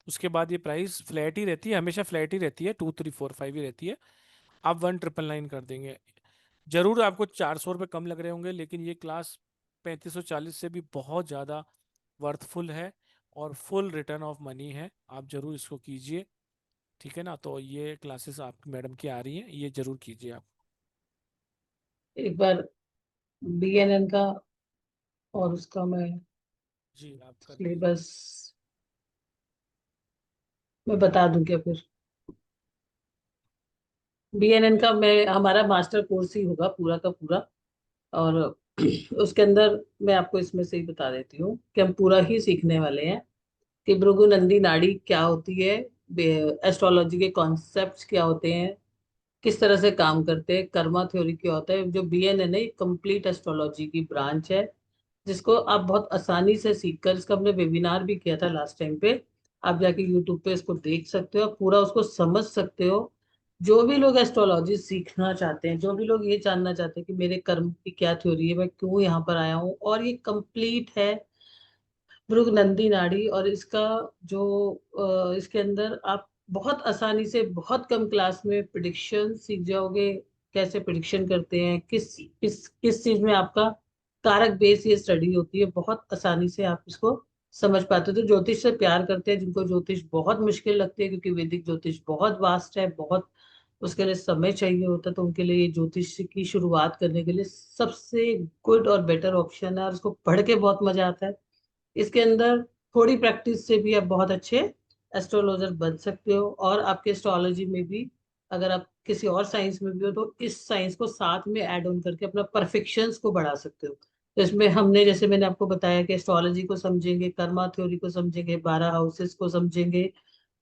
उसके बाद ये प्राइस फ्लैट ही रहती है, हमेशा फ्लैट ही रहती है, 2345 ही रहती है। आप 1999 कर देंगे। जरूर आपको 400 रुपये कम लग रहे होंगे, लेकिन ये क्लास 3540 से भी बहुत ज़्यादा वर्थफुल है और फुल रिटर्न ऑफ मनी है। आप जरूर इसको कीजिए, ठीक है ना? तो ये क्लासेस आपकी मैडम की आ रही हैं, ये जरूर कीजिए आप। एक बार BNN का और उसका मैं जी आप कर दीजिए। सिलेबस मैं बता दूं क्या फिर? BNN का मैं हमारा मास्टर कोर्स ही होगा पूरा का पूरा। और उसके अंदर मैं आपको इसमें से ही बता देती हूँ कि हम पूरा ही सीखने वाले हैं कि भृगु नंदी नाड़ी क्या होती है, एस्ट्रोलॉजी के कॉन्सेप्ट्स क्या होते हैं, किस तरह से काम करते हैं, कर्मा थ्योरी क्या होता है। जो BNN है कंप्लीट एस्ट्रोलॉजी की ब्रांच है, जिसको आप बहुत आसानी से सीखकर, इसका हमने वेबिनार भी किया था लास्ट टाइम पे, आप जाके यूट्यूब पे इसको देख सकते हो, पूरा उसको समझ सकते हो। जो भी लोग एस्ट्रोलॉजी सीखना चाहते हैं, जो भी लोग ये जानना चाहते हैं कि मेरे कर्म की क्या थ्योरी है, मैं क्यों यहाँ पर आया हूँ, और ये कंप्लीट है भृगु नंदी नाड़ी। और इसका जो इसके अंदर आप बहुत आसानी से बहुत कम क्लास में प्रिडिक्शन सीख जाओगे। कैसे प्रिडिक्शन करते हैं, किस चीज में आपका कारक बेस ये स्टडी होती है, बहुत आसानी से आप इसको समझ पाते हो। तो ज्योतिष से प्यार करते हैं, जिनको ज्योतिष बहुत मुश्किल लगती है, क्योंकि वैदिक ज्योतिष बहुत वास्ट है, बहुत उसके लिए समय चाहिए होता है, तो उनके लिए ये ज्योतिष की शुरुआत करने के लिए सबसे गुड और बेटर ऑप्शन है। और उसको पढ़ के बहुत मजा आता है। इसके अंदर थोड़ी प्रैक्टिस से भी आप बहुत अच्छे एस्ट्रोलॉजर बन सकते हो। और आपके एस्ट्रोलॉजी में भी, अगर आप किसी और साइंस में भी हो, तो इस साइंस को साथ में ऐड ऑन करके अपना परफेक्शंस को बढ़ा सकते हो। तो इसमें हमने, जैसे मैंने आपको बताया कि एस्ट्रोलॉजी को समझेंगे, कर्मा थ्योरी को समझेंगे, 12 हाउसेस को समझेंगे,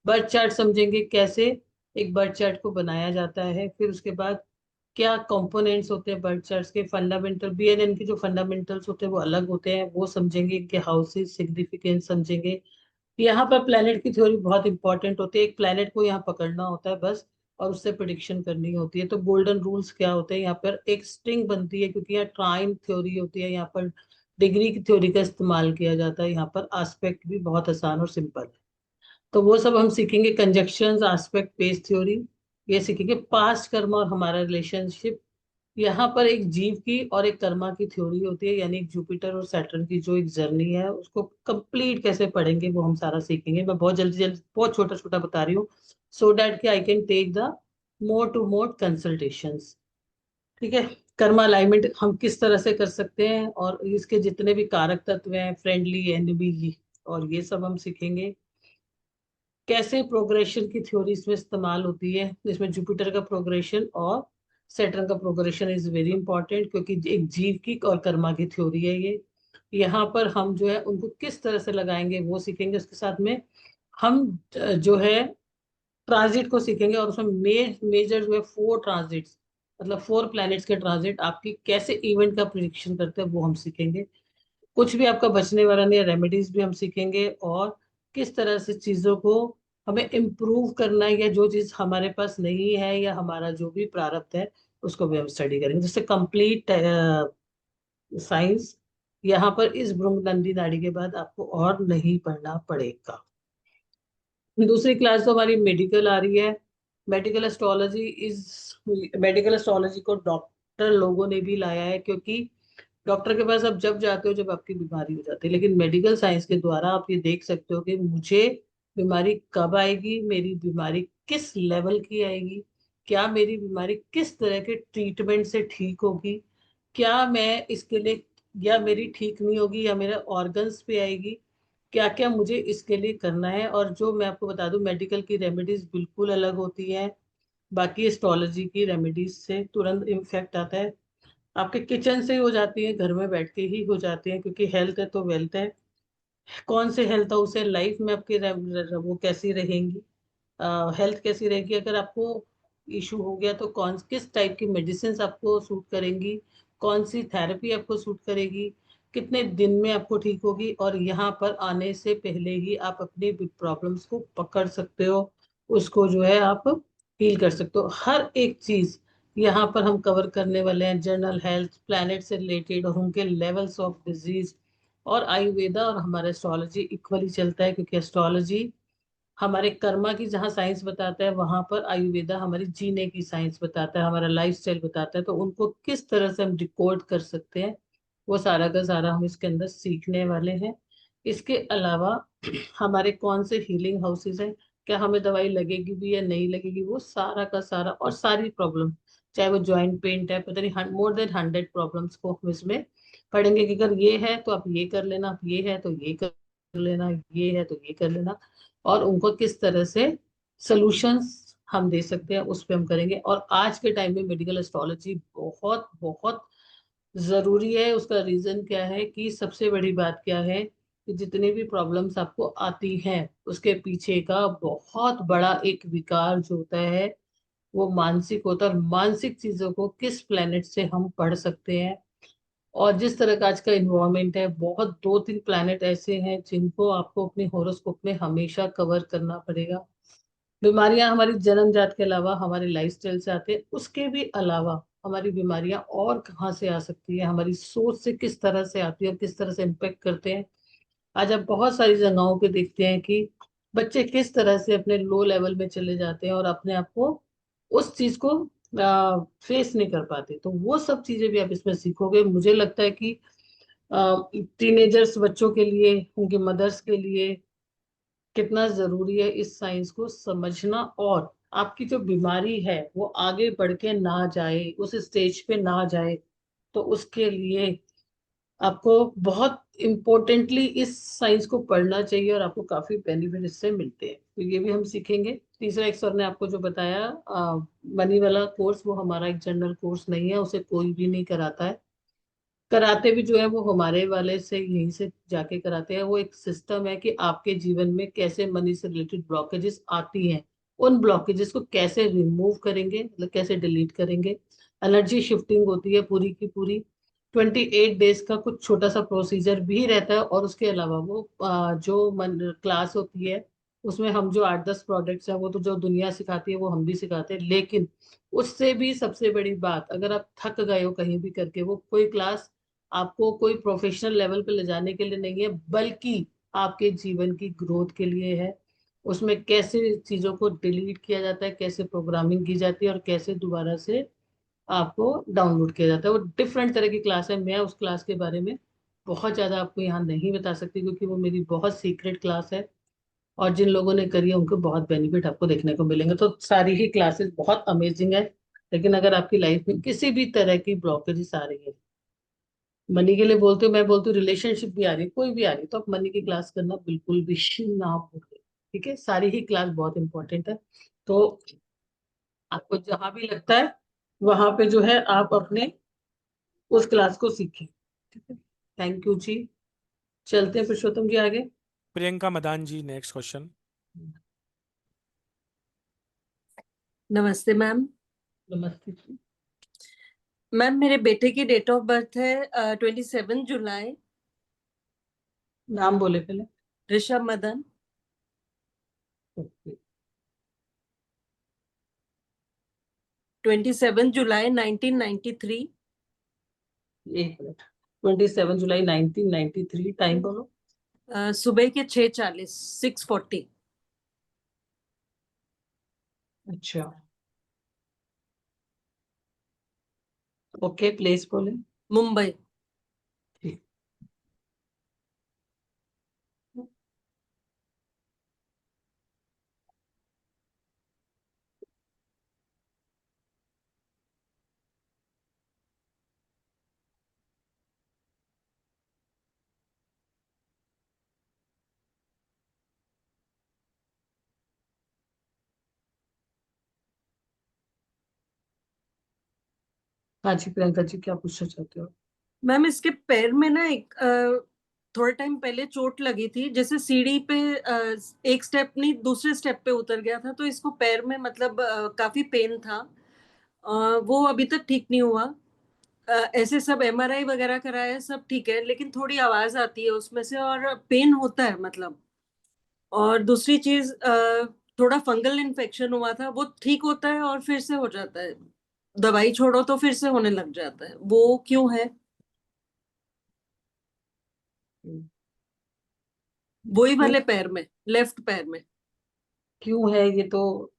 बर्थ चार्ट समझेंगे, कैसे एक बर्थ चार्ट को बनाया जाता है, फिर उसके बाद क्या कंपोनेंट्स होते हैं बर्थ चार्ट्स के, फंडामेंटल BNN के जो फंडामेंटल्स होते हैं वो अलग होते हैं, वो समझेंगे, इनके हाउसेस सिग्निफिकेंस समझेंगे। यहाँ पर प्लेनेट की थ्योरी बहुत इंपॉर्टेंट होती है, एक प्लेनेट को यहाँ पकड़ना होता है बस, और उससे प्रिडिक्शन करनी होती है। तो गोल्डन रूल्स क्या होते हैं, यहाँ पर एक स्ट्रिंग बनती है, क्योंकि यहाँ ट्राइन थ्योरी होती है, यहाँ पर डिग्री की थ्योरी का इस्तेमाल किया जाता है, यहाँ पर आस्पेक्ट भी बहुत आसान और सिंपल है। तो वो सब हम सीखेंगे, कंजक्शंस, एस्पेक्ट बेस्ड थ्योरी, ये सीखेंगे। पास्ट कर्म और हमारा रिलेशनशिप, यहाँ पर एक जीव की और एक कर्मा की थ्योरी होती है, यानी जुपिटर और सैटर्न की जो एक जर्नी है उसको कंप्लीट कैसे पढ़ेंगे वो हम सारा सीखेंगे। मैं बहुत जल्दी जल्दी बहुत छोटा छोटा बता रही हूँ, सो डैट कि I can take the more two more consultations. ठीक है। कर्मा अलाइनमेंट हम किस तरह से कर सकते हैं, और इसके जितने भी कारक तत्व हैं, फ्रेंडली एनिमी, और ये सब हम सीखेंगे। कैसे प्रोग्रेशन की थ्योरी इसमें इस्तेमाल होती है, इसमें जुपिटर का प्रोग्रेशन और सैटर्न का प्रोग्रेशन इज वेरी इंपॉर्टेंट, क्योंकि एक जीव की और कर्मा की थ्योरी है ये। यहाँ पर हम जो है उनको किस तरह से लगाएंगे वो सीखेंगे। उसके साथ में हम जो है ट्रांजिट को सीखेंगे, और उसमें मेजर जो है 4 ट्रांजिट्स, मतलब 4 प्लैनेट्स के ट्रांजिट आपकी कैसे इवेंट का प्रिडिक्शन करते हैं वो हम सीखेंगे। कुछ भी आपका बचने वाला नहीं है। रेमेडीज भी हम सीखेंगे और किस तरह से चीजों को हमें इम्प्रूव करना है, या जो चीज हमारे पास नहीं है या हमारा जो भी प्रारब्ध है उसको भी हम स्टडी करेंगे। जैसे कंप्लीट साइंस यहाँ पर इस भ्रूण नंदी नाड़ी के बाद आपको और नहीं पढ़ना पड़ेगा। दूसरी क्लास तो हमारी मेडिकल आ रही है। Medical astrology is medical astrology को डॉक्टर लोगों ने भी लाया है, क्योंकि डॉक्टर के पास आप जब जाते हो जब आपकी बीमारी हो जाती है, लेकिन मेडिकल साइंस के द्वारा आप ये देख सकते हो कि मुझे बीमारी कब आएगी, मेरी बीमारी किस लेवल की आएगी, क्या मेरी बीमारी किस तरह के ट्रीटमेंट से ठीक होगी, क्या मैं इसके लिए, या मेरी ठीक नहीं होगी या मेरे ऑर्गन्स पे आएगी, क्या क्या मुझे इसके लिए करना है। और जो मैं आपको बता दूं, मेडिकल की रेमेडीज बिल्कुल अलग होती है बाकी एस्ट्रोलॉजी की रेमेडीज से। तुरंत इम्फेक्ट आता है, आपके किचन से हो जाती है, घर में बैठ के ही हो जाती है, क्योंकि हेल्थ है तो वेल्थ है। कौन से हेल्थ हाउस है, लाइफ में आपकी वो कैसी रहेंगी, हेल्थ कैसी रहेगी, अगर आपको इशू हो गया तो कौन किस टाइप की मेडिसिन आपको सूट करेंगी, कौन सी थेरेपी आपको सूट करेगी, कितने दिन में आपको ठीक होगी। और यहाँ पर आने से पहले ही आप अपनी प्रॉब्लम्स को पकड़ सकते हो, उसको जो है आप हील कर सकते हो। हर एक चीज यहाँ पर हम कवर करने वाले हैं, जनरल हेल्थ, प्लैनेट से रिलेटेड और उनके लेवल्स ऑफ डिजीज। और आयुर्वेदा और हमारा एस्ट्रोलॉजी इक्वली चलता है, क्योंकि एस्ट्रोलॉजी हमारे कर्मा की जहाँ साइंस बताता है, वहां पर आयुर्वेदा हमारी जीने की साइंस बताता है, हमारा लाइफस्टाइल बताता है। तो उनको किस तरह से हम डिकोड कर सकते हैं, वो सारा का सारा हम इसके अंदर सीखने वाले हैं। इसके अलावा हमारे कौन से हीलिंग हाउसेज हैं, क्या हमें दवाई लगेगी भी या नहीं लगेगी, वो सारा का सारा, और सारी प्रॉब्लम, चाहे वो जॉइंट पेन है, पता नहीं मोर देन 100 प्रॉब्लम्स को हम इसमें पढ़ेंगे कि अगर ये है तो आप ये कर लेना, आप ये है तो ये कर लेना, ये है तो ये कर लेना। और उनको किस तरह से सॉल्यूशंस हम दे सकते हैं उस पर हम करेंगे। और आज के टाइम में मेडिकल एस्ट्रोलॉजी बहुत बहुत जरूरी है। उसका रीजन क्या है, कि सबसे बड़ी बात क्या है, कि जितनी भी प्रॉब्लम्स आपको आती हैं उसके पीछे का बहुत बड़ा एक विकार जो होता है वो मानसिक होता है। और मानसिक चीजों को किस प्लेनेट से हम पढ़ सकते हैं, और जिस तरह का आज का इन्वायरमेंट है, बहुत 2-3 प्लैनेट ऐसे हैं जिनको आपको अपने हॉरोस्कोप में हमेशा कवर करना पड़ेगा। बीमारियां हमारी जन्मजात के अलावा हमारे लाइफस्टाइल से आते हैं, उसके भी अलावा हमारी बीमारियां और कहाँ से आ सकती है, हमारी सोच से किस तरह से आती है और किस तरह से इम्पेक्ट करते हैं। आज आप बहुत सारी जगहों पे देखते हैं कि बच्चे किस तरह से अपने लो लेवल में चले जाते हैं और अपने आप को उस चीज को फेस नहीं कर पाते। तो वो सब चीजें भी आप इसमें सीखोगे। मुझे लगता है कि टीनेजर्स बच्चों के लिए, उनके मदर्स के लिए कितना जरूरी है इस साइंस को समझना, और आपकी जो बीमारी है वो आगे बढ़ के ना जाए, उस स्टेज पे ना जाए, तो उसके लिए आपको बहुत इम्पोर्टेंटली इस साइंस को पढ़ना चाहिए, और आपको काफी बेनिफिट इससे मिलते हैं। तो ये भी हम सीखेंगे। तीसरा, एक सर ने आपको जो बताया मनी वाला कोर्स, वो हमारा एक जनरल कोर्स नहीं है, उसे कोई भी नहीं कराता है। कराते भी जो है वो हमारे वाले से यहीं से जाके कराते हैं। वो एक सिस्टम है कि आपके जीवन में कैसे मनी से रिलेटेड ब्लॉकेजेस आती हैं, उन ब्लॉकेजेस को कैसे रिमूव करेंगे, मतलब कैसे डिलीट करेंगे। एनर्जी शिफ्टिंग होती है पूरी की पूरी। 28 डेज का कुछ छोटा सा प्रोसीजर भी रहता है, और उसके अलावा वो जो क्लास होती है उसमें हम जो 8-10 प्रोडक्ट्स हैं वो तो जो दुनिया सिखाती है वो हम भी सिखाते हैं। लेकिन उससे भी सबसे बड़ी बात, अगर आप थक गए हो कहीं भी करके, वो कोई क्लास आपको कोई प्रोफेशनल लेवल पे ले जाने के लिए नहीं है, बल्कि आपके जीवन की ग्रोथ के लिए है। उसमें कैसे चीजों को डिलीट किया जाता है, कैसे प्रोग्रामिंग की जाती है, और कैसे दोबारा से आपको डाउनलोड किया जाता है। वो डिफरेंट तरह की क्लास है। मैं उस क्लास के बारे में बहुत ज्यादा आपको यहाँ नहीं बता सकती, क्योंकि वो मेरी बहुत सीक्रेट क्लास है, और जिन लोगों ने करी है उनको बहुत बेनिफिट आपको देखने को मिलेंगे। तो सारी ही क्लासेस बहुत अमेजिंग है। लेकिन अगर आपकी लाइफ में किसी भी तरह की ब्लॉकेजेस आ रही है, मनी के लिए बोलते हो, मैं बोलती हूँ रिलेशनशिप भी आ रही है, कोई भी आ रही है, तो आप मनी की क्लास करना बिल्कुल भी ना भूलें। ठीक है, सारी ही क्लास बहुत इंपॉर्टेंट है। तो आपको जहां भी लगता है वहां पे जो है आप अपने उस क्लास को सीखें। ठीक है, थैंक यू जी। चलते हैं पुरुषोत्तम जी आगे। प्रियंका मदान जी, नेक्स्ट क्वेश्चन। नमस्ते मैम। नमस्ते जी। मैम, मेरे बेटे की डेट ऑफ बर्थ है 27 जुलाई नाम बोले पहले। ऋषभ मदन। ओके। 27 जुलाई 1993। 1 मिनट। 27 जुलाई 1993, टाइम बोलो। सुबह के 6:40, 6:40। अच्छा, ओके, प्लेस बोले। मुंबई। ठीक। हाँ जी, प्रियंका जी, क्या पूछना चाहते हो? मैम इसके पैर में ना एक थोड़े टाइम पहले चोट लगी थी, जैसे सीढ़ी पे एक स्टेप नहीं दूसरे स्टेप पे उतर गया था, तो इसको पैर में मतलब काफी पेन था। वो अभी तक ठीक नहीं हुआ। ऐसे सब एमआरआई वगैरह कराया, सब ठीक है, लेकिन थोड़ी आवाज आती है उसमें से और पेन होता है मतलब। और दूसरी चीज थोड़ा फंगल इन्फेक्शन हुआ था, वो ठीक होता है और फिर से हो जाता है। दवाई छोड़ो तो फिर से होने लग जाता है, वो क्यों है? वही क्यों? वाले पैर में, लेफ्ट पैर में। क्यों है ये तो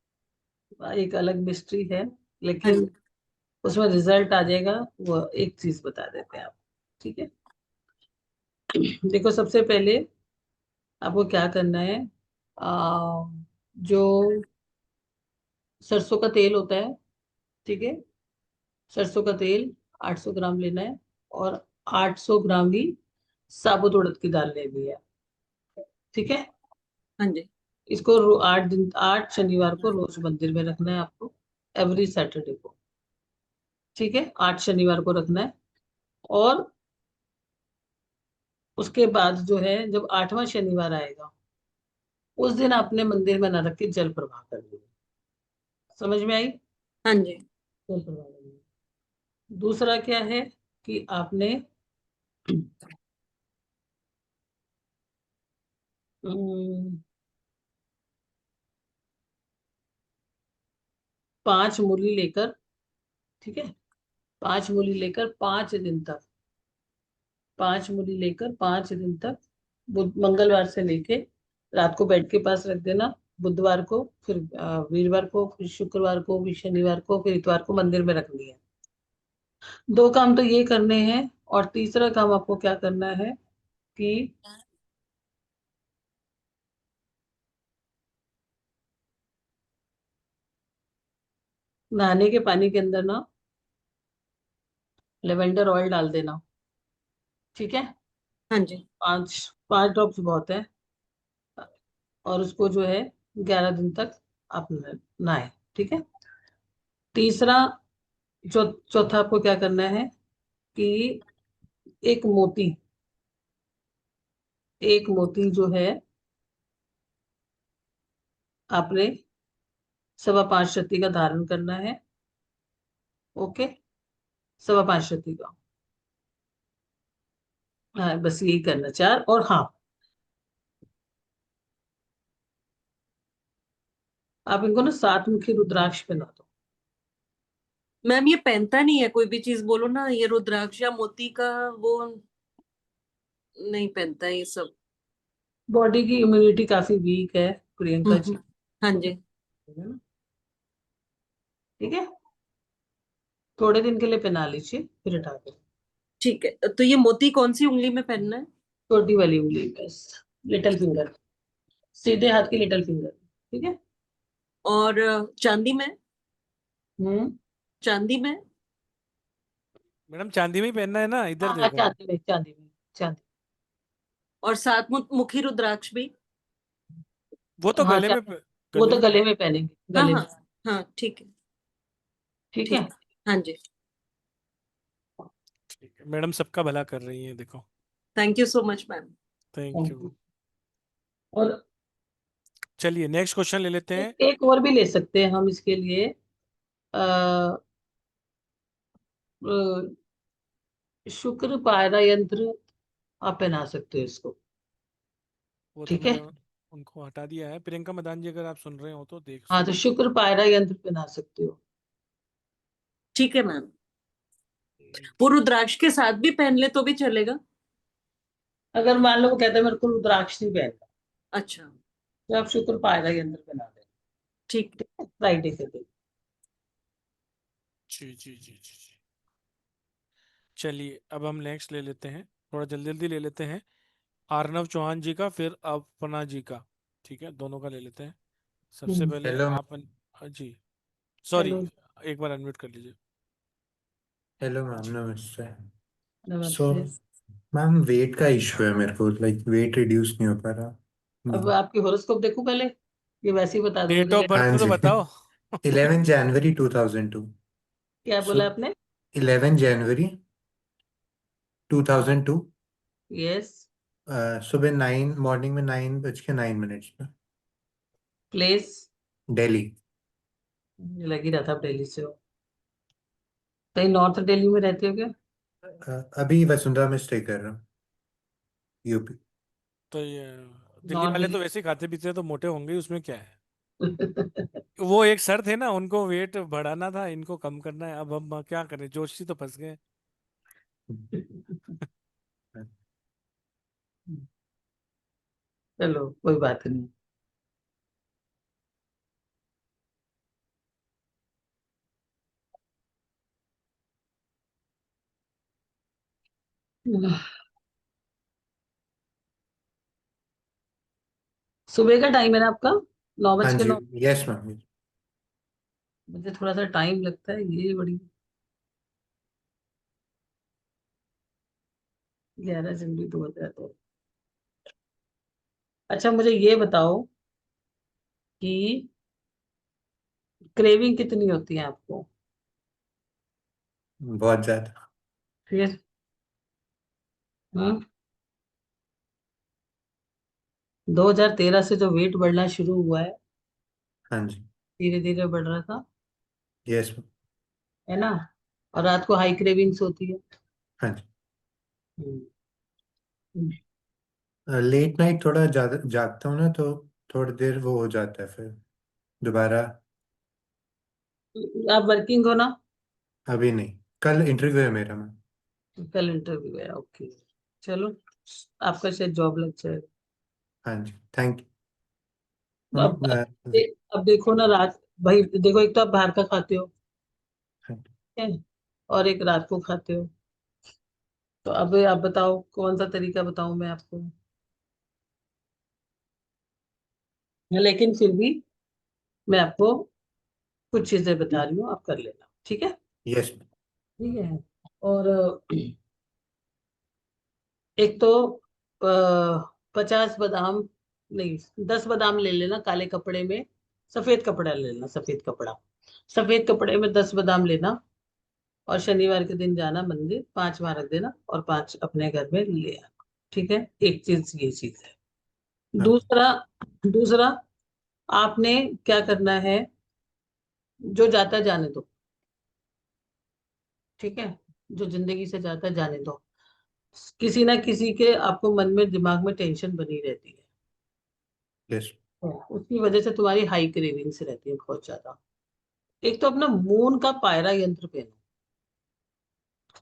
एक अलग मिस्ट्री है, हाँ लेकिन जी। उसमें रिजल्ट आ जाएगा। वो एक चीज बता देते हैं आप, ठीक है? देखो, सबसे पहले आपको क्या करना है, जो सरसों का तेल होता है, ठीक है, सरसों का तेल 800 ग्राम लेना है, और 800 ग्राम ही साबुत उड़द की दाल लेनी है, ठीक है? हाँ जी। इसको 8 दिन, 8 शनिवार को रोज मंदिर में रखना है आपको, एवरी सैटरडे को, ठीक है? 8 शनिवार को रखना है। और उसके बाद जो है, जब 8वां शनिवार आएगा, उस दिन आपने मंदिर में न रख के जल प्रवाह कर दिया। समझ में आई? हाँ जी। जल प्रवाह करनी है। दूसरा क्या है कि आपने अम, 5 मूली लेकर, ठीक है, 5 मूली लेकर 5 दिन तक, 5 मूली लेकर 5 दिन तक, मंगलवार से लेके रात को बेड के पास रख देना। बुधवार को, फिर वीरवार को, फिर शुक्रवार को, फिर शनिवार को, फिर इतवार को मंदिर में रखनी है। 2 काम तो ये करने हैं। और तीसरा काम आपको क्या करना है कि नहाने के पानी के अंदर ना लेवेंडर ऑयल डाल देना, ठीक है? हाँ जी। 5 ड्रॉप्स बहुत है। और उसको जो है 11 दिन तक आप नहाए, ठीक है? तीसरा, चौथा आपको क्या करना है कि एक मोती, एक मोती जो है आपने 5.25 का धारण करना है, ओके? 5.25 का। हाँ, बस यही करना, 4। और हाँ, आप इनको ना 7 मुखी रुद्राक्ष पहना दो। मैम ये पहनता नहीं है, कोई भी चीज बोलो ना, ये रुद्राक्ष या मोती का वो नहीं पहनता है ये सब। बॉडी की इम्यूनिटी काफी वीक है, प्रियंका जी, हाँ तो जी। है ना? ठीक है, थोड़े दिन के लिए पहना लीजिए, फिर हटा दो। ठीक है, तो ये मोती कौन सी उंगली में पहनना है? छोटी वाली उंगली, बस, लिटिल फिंगर, सीधे हाथ की लिटिल फिंगर, ठीक है? और चांदी में? हम्म। चांदी में? मैडम चांदी में ही पहनना है ना, इधर हाँ हाँ, देखो। चांदी में, चांदी में, चांदी। और सात मुखी रुद्राक्ष भी? वो तो हाँ, गले में चांदी। वो गले तो में गले में पहनेंगे, हाँ गले हाँ। में, हाँ ठीक है। ठीक ठीक है? है। हाँ जी। ठीक है मैडम, सबका भला कर रही है, देखो। Thank you so much ma'am. Thank thank you. You. और चलिए नेक्स्ट क्वेश्चन ले लेते हैं। एक और भी ले सकते हैं हम इसके लिए। अ, शुक्र पायरा यंत्र आप पहना सकते हो इसको, वो तो ठीक मैंने है। उनको हटा दिया है। प्रियंका मदान जी, अगर आप सुन रहे हो तो देख हाँ, तो सुनो। शुक्र पायरा यंत्र पहना सकते हो। ठीक है मैम। वो रुद्राक्ष के साथ भी पहन ले तो भी चलेगा? अगर मान लो वो कहते हैं मेरे को रुद्राक्ष नहीं पहनना, अच्छा, तो आप शुक्र पायरा यंत्र पहना दें ठीक। फ्राइडे के दिन। जी जी जी जी जी। चलिए अब हम नेक्स्ट ले लेते हैं, थोड़ा जल्दी जल्दी ले लेते हैं। आर्नव चौहान जी का, फिर अपना जी का। ठीक है, दोनों का ले लेते हैं। सबसे पहले हेलो आप जी, सॉरी, हेलो। एक बार अनम्यूट कर लीजिए। हेलो मैम, नमस्ते। सो नमस्ते। मैम, वेट का इशू है मेरे को, लाइक वेट रिड्यूस नहीं हो पा रहा। अब आपकी हॉरोस्कोप देखूं पहले, ये वैसे ही बता डेट दूंगी ऑफ कि बर्थ हाँ भी तो जी। बताओ। 11 जनवरी 2002। क्या सो बोला आपने? 11 जनवरी 2002। यस। सुबह 9 मॉर्निंग में 9:09 में। प्लेस? दिल्ली। मुझे लग ही रहा था आप दिल्ली से हो। कहीं नॉर्थ दिल्ली में रहते हो क्या? अभी वसुंधरा में स्टे कर रहा हूँ, यूपी। तो ये दिल्ली नॉर्थ वाले तो दिल्ली। वैसे ही खाते पीते हैं, तो मोटे होंगे ही, उसमें क्या है। वो एक सर थे ना, उनको वेट बढ़ाना था, इनको कम करना है। अब हम क्या करें, जोशी तो फंस गए। चलो कोई बात नहीं। सुबह का टाइम है ना आपका? नौ हाँ बज के जी, नौ यस मैम। मुझे थोड़ा सा टाइम लगता है, ये बड़ी। 11 जनवरी 2002। अच्छा मुझे ये बताओ कि क्रेविंग कितनी होती है आपको? बहुत ज्यादा। फिर? हम्म 2013 से जो वेट बढ़ना शुरू हुआ है, हाँ जी, धीरे धीरे बढ़ रहा था, यस मैम। है ना? और रात को हाई क्रेविंग्स होती है। हाँ जी। हम्म। लेट नाइट थोड़ा ज्यादा जागता हूँ ना, तो थोड़ी देर वो हो जाता है, फिर दोबारा। आप वर्किंग हो ना? अभी नहीं, कल इंटरव्यू है मेरा मैम। कल इंटरव्यू है, ओके। चलो, आपका शायद जॉब लग जाएगा। हाँ जी, थैंक यू अब मैम। अब देखो ना, रात, भाई देखो, एक तो आप बाहर का खाते हो, हाँ, ठीक है, और एक रात को खाते हो। तो अब आप बताओ कौन सा तरीका बताऊं मैं आपको? लेकिन फिर भी मैं आपको कुछ चीजें बता रही हूँ, आप कर लेना, ठीक है? Yes ma'am. ठीक है। और एक तो 50 बादाम, नहीं, 10 बादाम ले लेना काले कपड़े में। सफेद कपड़ा ले लेना, सफेद कपड़ा। सफेद कपड़े में 10 बादाम लेना, और शनिवार के दिन जाना मंदिर, 5 वहां रख देना और 5 अपने घर में ले आना। ठीक है, एक चीज ये चीज है। ओके। दूसरा, दूसरा, आपने क्या करना है, जो जाता है जाने दो। ठीक है, जो जिंदगी से जाता है जाने दो। किसी ना किसी के आपको मन में, दिमाग में टेंशन बनी रहती है, यस। उसकी वजह से तुम्हारी हाई क्रेविंग्स रहती है बहुत ज्यादा। एक तो अपना मून का पायरा यंत्र पहनो।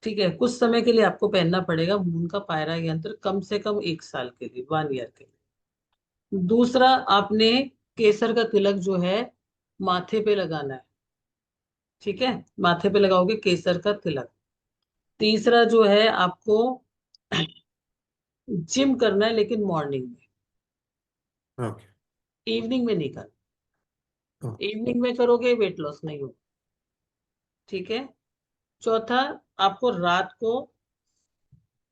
ठीक है, कुछ समय के लिए आपको पहनना पड़ेगा मून का पायरा यंत्र, कम से कम 1 साल के लिए, 1 ईयर के लिए। दूसरा, आपने केसर का तिलक जो है माथे पे लगाना है। ठीक है, माथे पे लगाओगे केसर का तिलक। तीसरा जो है, आपको जिम करना है, लेकिन मॉर्निंग में, ओके। इवनिंग में नहीं करना। ओके। इवनिंग में करोगे वेट लॉस नहीं होगा। ठीक है। चौथा, आपको रात को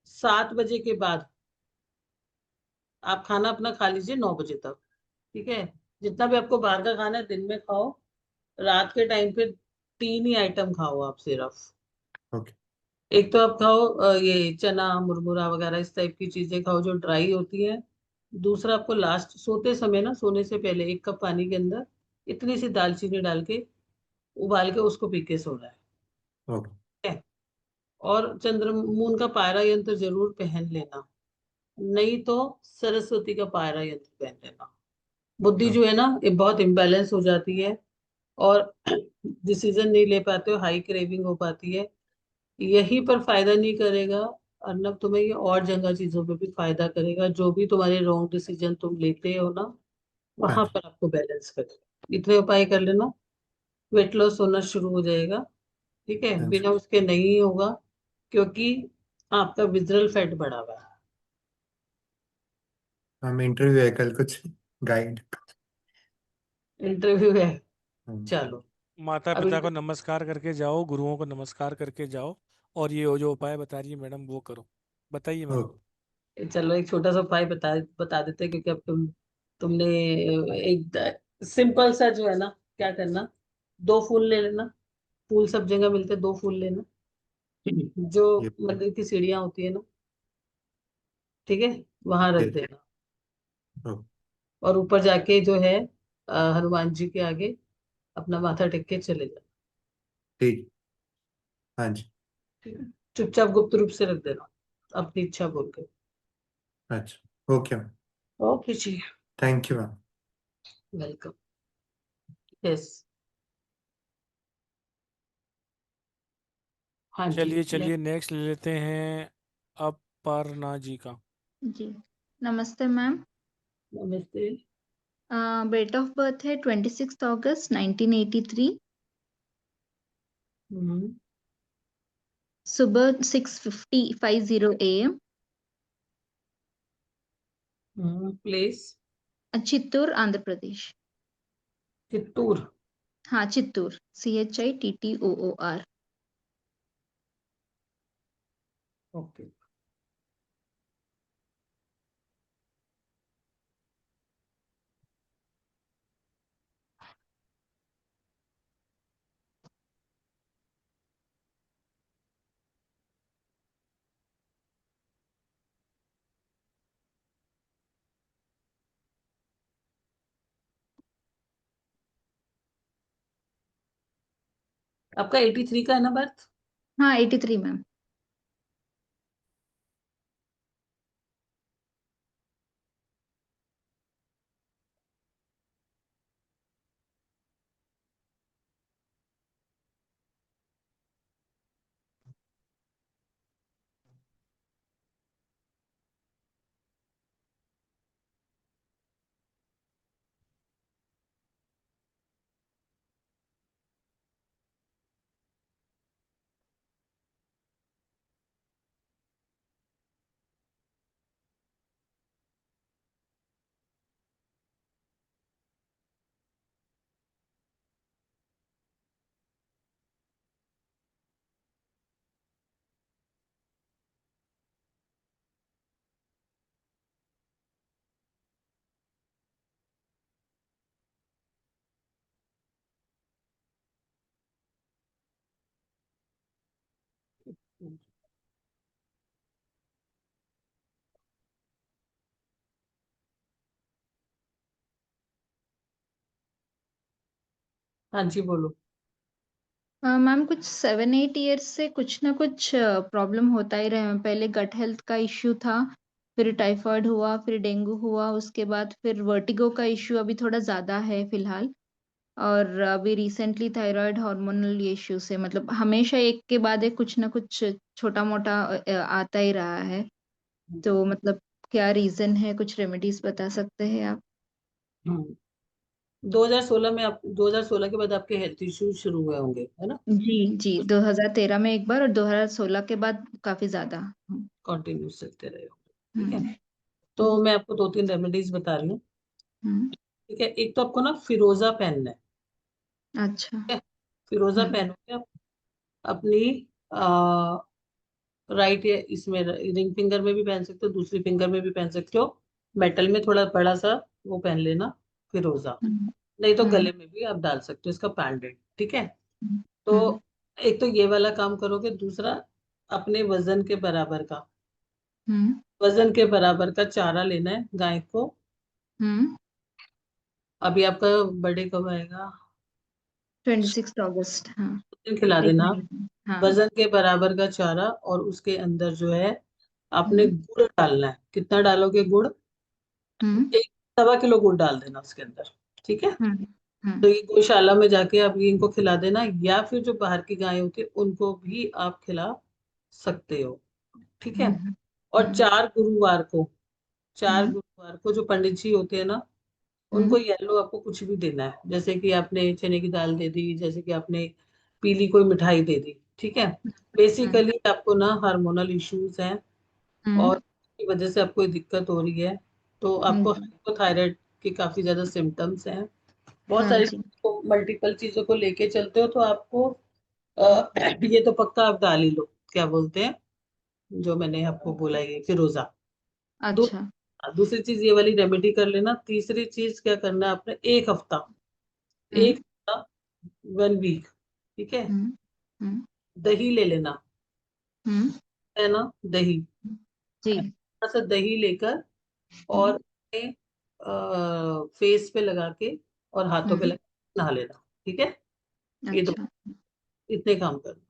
7 बजे के बाद आप खाना अपना खा लीजिए, 9 बजे तक। ठीक है, जितना भी आपको बाहर का खाना है दिन में खाओ, रात के टाइम पे 3 ही आइटम खाओ आप सिर्फ। ओके। एक तो आप खाओ ये चना मुरमुरा वगैरह, इस टाइप की चीजें खाओ जो ड्राई होती है। दूसरा, आपको लास्ट सोते समय ना, सोने से पहले 1 कप पानी के अंदर इतनी सी दालचीनी डाल के उबाल के उसको पी के सोना है। ओके। ठीक है? और चंद्रमून का पायरा यंत्र जरूर पहन लेना। नहीं तो सरस्वती का पायरा यंत्र पहन लेना। बुद्धि हाँ, जो है ना ये बहुत इम्बैलेंस हो जाती है और डिसीजन नहीं ले पाते हो, हाई क्रेविंग हो पाती है। यही पर फायदा नहीं करेगा अर्नब, तुम्हें ये और जगह चीजों पे भी फायदा करेगा। जो भी तुम्हारे रॉन्ग डिसीजन तुम लेते हो ना, हाँ वहां जी, पर आपको बैलेंस करेगा। इतने उपाय कर लेना, वेट लॉस होना शुरू हो जाएगा। ठीक है, हाँ जी। बिना उसके नहीं होगा, क्योंकि आपका विजरल फैट बढ़ा हुआ है। हम इंटरव्यू है कल, कुछ गाइड। इंटरव्यू है, हाँ, चलो। माता अब पिता को नमस्कार करके जाओ, गुरुओं को नमस्कार करके जाओ, और ये जो उपाय बता रही है मैडम वो करो। बताइए मैडम। ओके। चलो एक छोटा सा उपाय बता देते हैं, क्योंकि अब तुमने एक सिंपल सा जो है ना, क्या करना, 2 फूल ले लेना। फूल सब जगह मिलते हैं, 2 फूल लेना। जो ये मंदिर की सीढ़ियां होती है ना, ठीक है, वहां रख ये- देना। ओ, और ऊपर जाके जो है हनुमान जी के आगे अपना माथा टेक के चले जाना। ठीक। हाँ जी। ठीक है, चुपचाप गुप्त रूप से रख देना, अपनी इच्छा बोल के। अच्छा, okay ma'am. Okay ji, thank you ma'am. Welcome. Yes, हाँ जी। चलिए चलिए नेक्स्ट ले लेते हैं अपर्णा जी का। जी नमस्ते मैम। नमस्ते। डेट ऑफ बर्थ है 26 अगस्त 1983। हम्म सुबह 6:50 AM। प्लेस चित्तूर आंध्र प्रदेश। चित्तूर। हाँ चित्तूर, CHITTOOR। ओके। आपका 83 का है ना बर्थ? हाँ 83 मैम। हाँ जी, बोलो। मैम कुछ 7-8 ईयर्स से कुछ ना कुछ प्रॉब्लम होता ही रहे। पहले गट हेल्थ का इश्यू था, फिर टाइफाइड हुआ, फिर डेंगू हुआ, उसके बाद फिर वर्टिगो का इश्यू अभी थोड़ा ज़्यादा है फिलहाल। और अभी रिसेंटली थायराइड हार्मोनल इश्यू से मतलब हमेशा एक के बाद एक कुछ ना कुछ छोटा मोटा आता ही रहा है। तो मतलब क्या रीजन है, कुछ रेमेडीज बता सकते हैं आप? हम्म 2016 में आप 2016 के बाद आपके हेल्थ इश्यूज शुरू हुए होंगे, है ना? जी जी, 2013 में एक बार और 2016 के बाद काफी ज्यादा। कंटिन्यूस चलते रहे होंगे। ठीक है, हम्म, तो मैं आपको 2-3 रेमेडीज बता रही हूँ। हम्म, ठीक है, एक तो आपको ना फिरोजा पहनना है। अच्छा। ठीक है, फिरोजा हम्म, पहनोगे आप अपनी राइट, या इसमें रिंग फिंगर में भी पहन सकते हो, दूसरी फिंगर में भी पहन सकते हो। मेटल में थोड़ा बड़ा सा वो पहन लेना, फिरोजा। हम्म, नहीं तो हम्म, गले में भी आप डाल सकते हो इसका पैंडेंट। ठीक है, हम्म, तो हम्म, एक तो ये वाला काम करोगे। दूसरा, अपने वजन के बराबर का, हम्म, वजन के बराबर का चारा लेना है गाय को। हम्म। अभी आपका बर्थडे कब आएगा? 26 अगस्त, हाँ। उस दिन खिला एक देना। महीने, हाँ। वजन के बराबर का चारा, और उसके अंदर जो है आपने गुड़ डालना है। कितना डालोगे गुड़? 1 सवा किलो गुड़ डाल देना उसके अंदर, ठीक है। तो ये गौशाला में जाके आप ये इनको खिला देना, या फिर जो बाहर की गाय होती है उनको भी आप खिला सकते हो, ठीक है। और 4 गुरुवार को जो पंडित जी होते हैं ना, उनको येलो आपको कुछ भी देना है, जैसे कि आपने चने की दाल दे दी, जैसे कि आपने पीली कोई मिठाई दे दी, ठीक है। बेसिकली आपको ना हार्मोनल इश्यूज हैं और की वजह से आपको ये दिक्कत हो रही है, तो आपको हाइपोथायराइड के काफी ज्यादा सिम्टम्स हैं। बहुत हाँ सारी जी। मल्टीपल चीजों को लेके चलते हो, तो आपको ये तो पक्का आप डाल ही लो, क्या बोलते हैं जो मैंने आपको बोला, ये फिरोजा। दू, अच्छा। दूसरी चीज ये वाली रेमेडी कर लेना। तीसरी चीज क्या करना है आपने, 1 हफ्ता, एक हफ्ता 1 वीक, ठीक है, दही ले लेना, है ना, दही। जी। थोड़ा सा दही लेकर और फेस पे लगा के और हाथों पे लगा के नहा लेना, ठीक है। ये तो अच्छा इतने काम करना।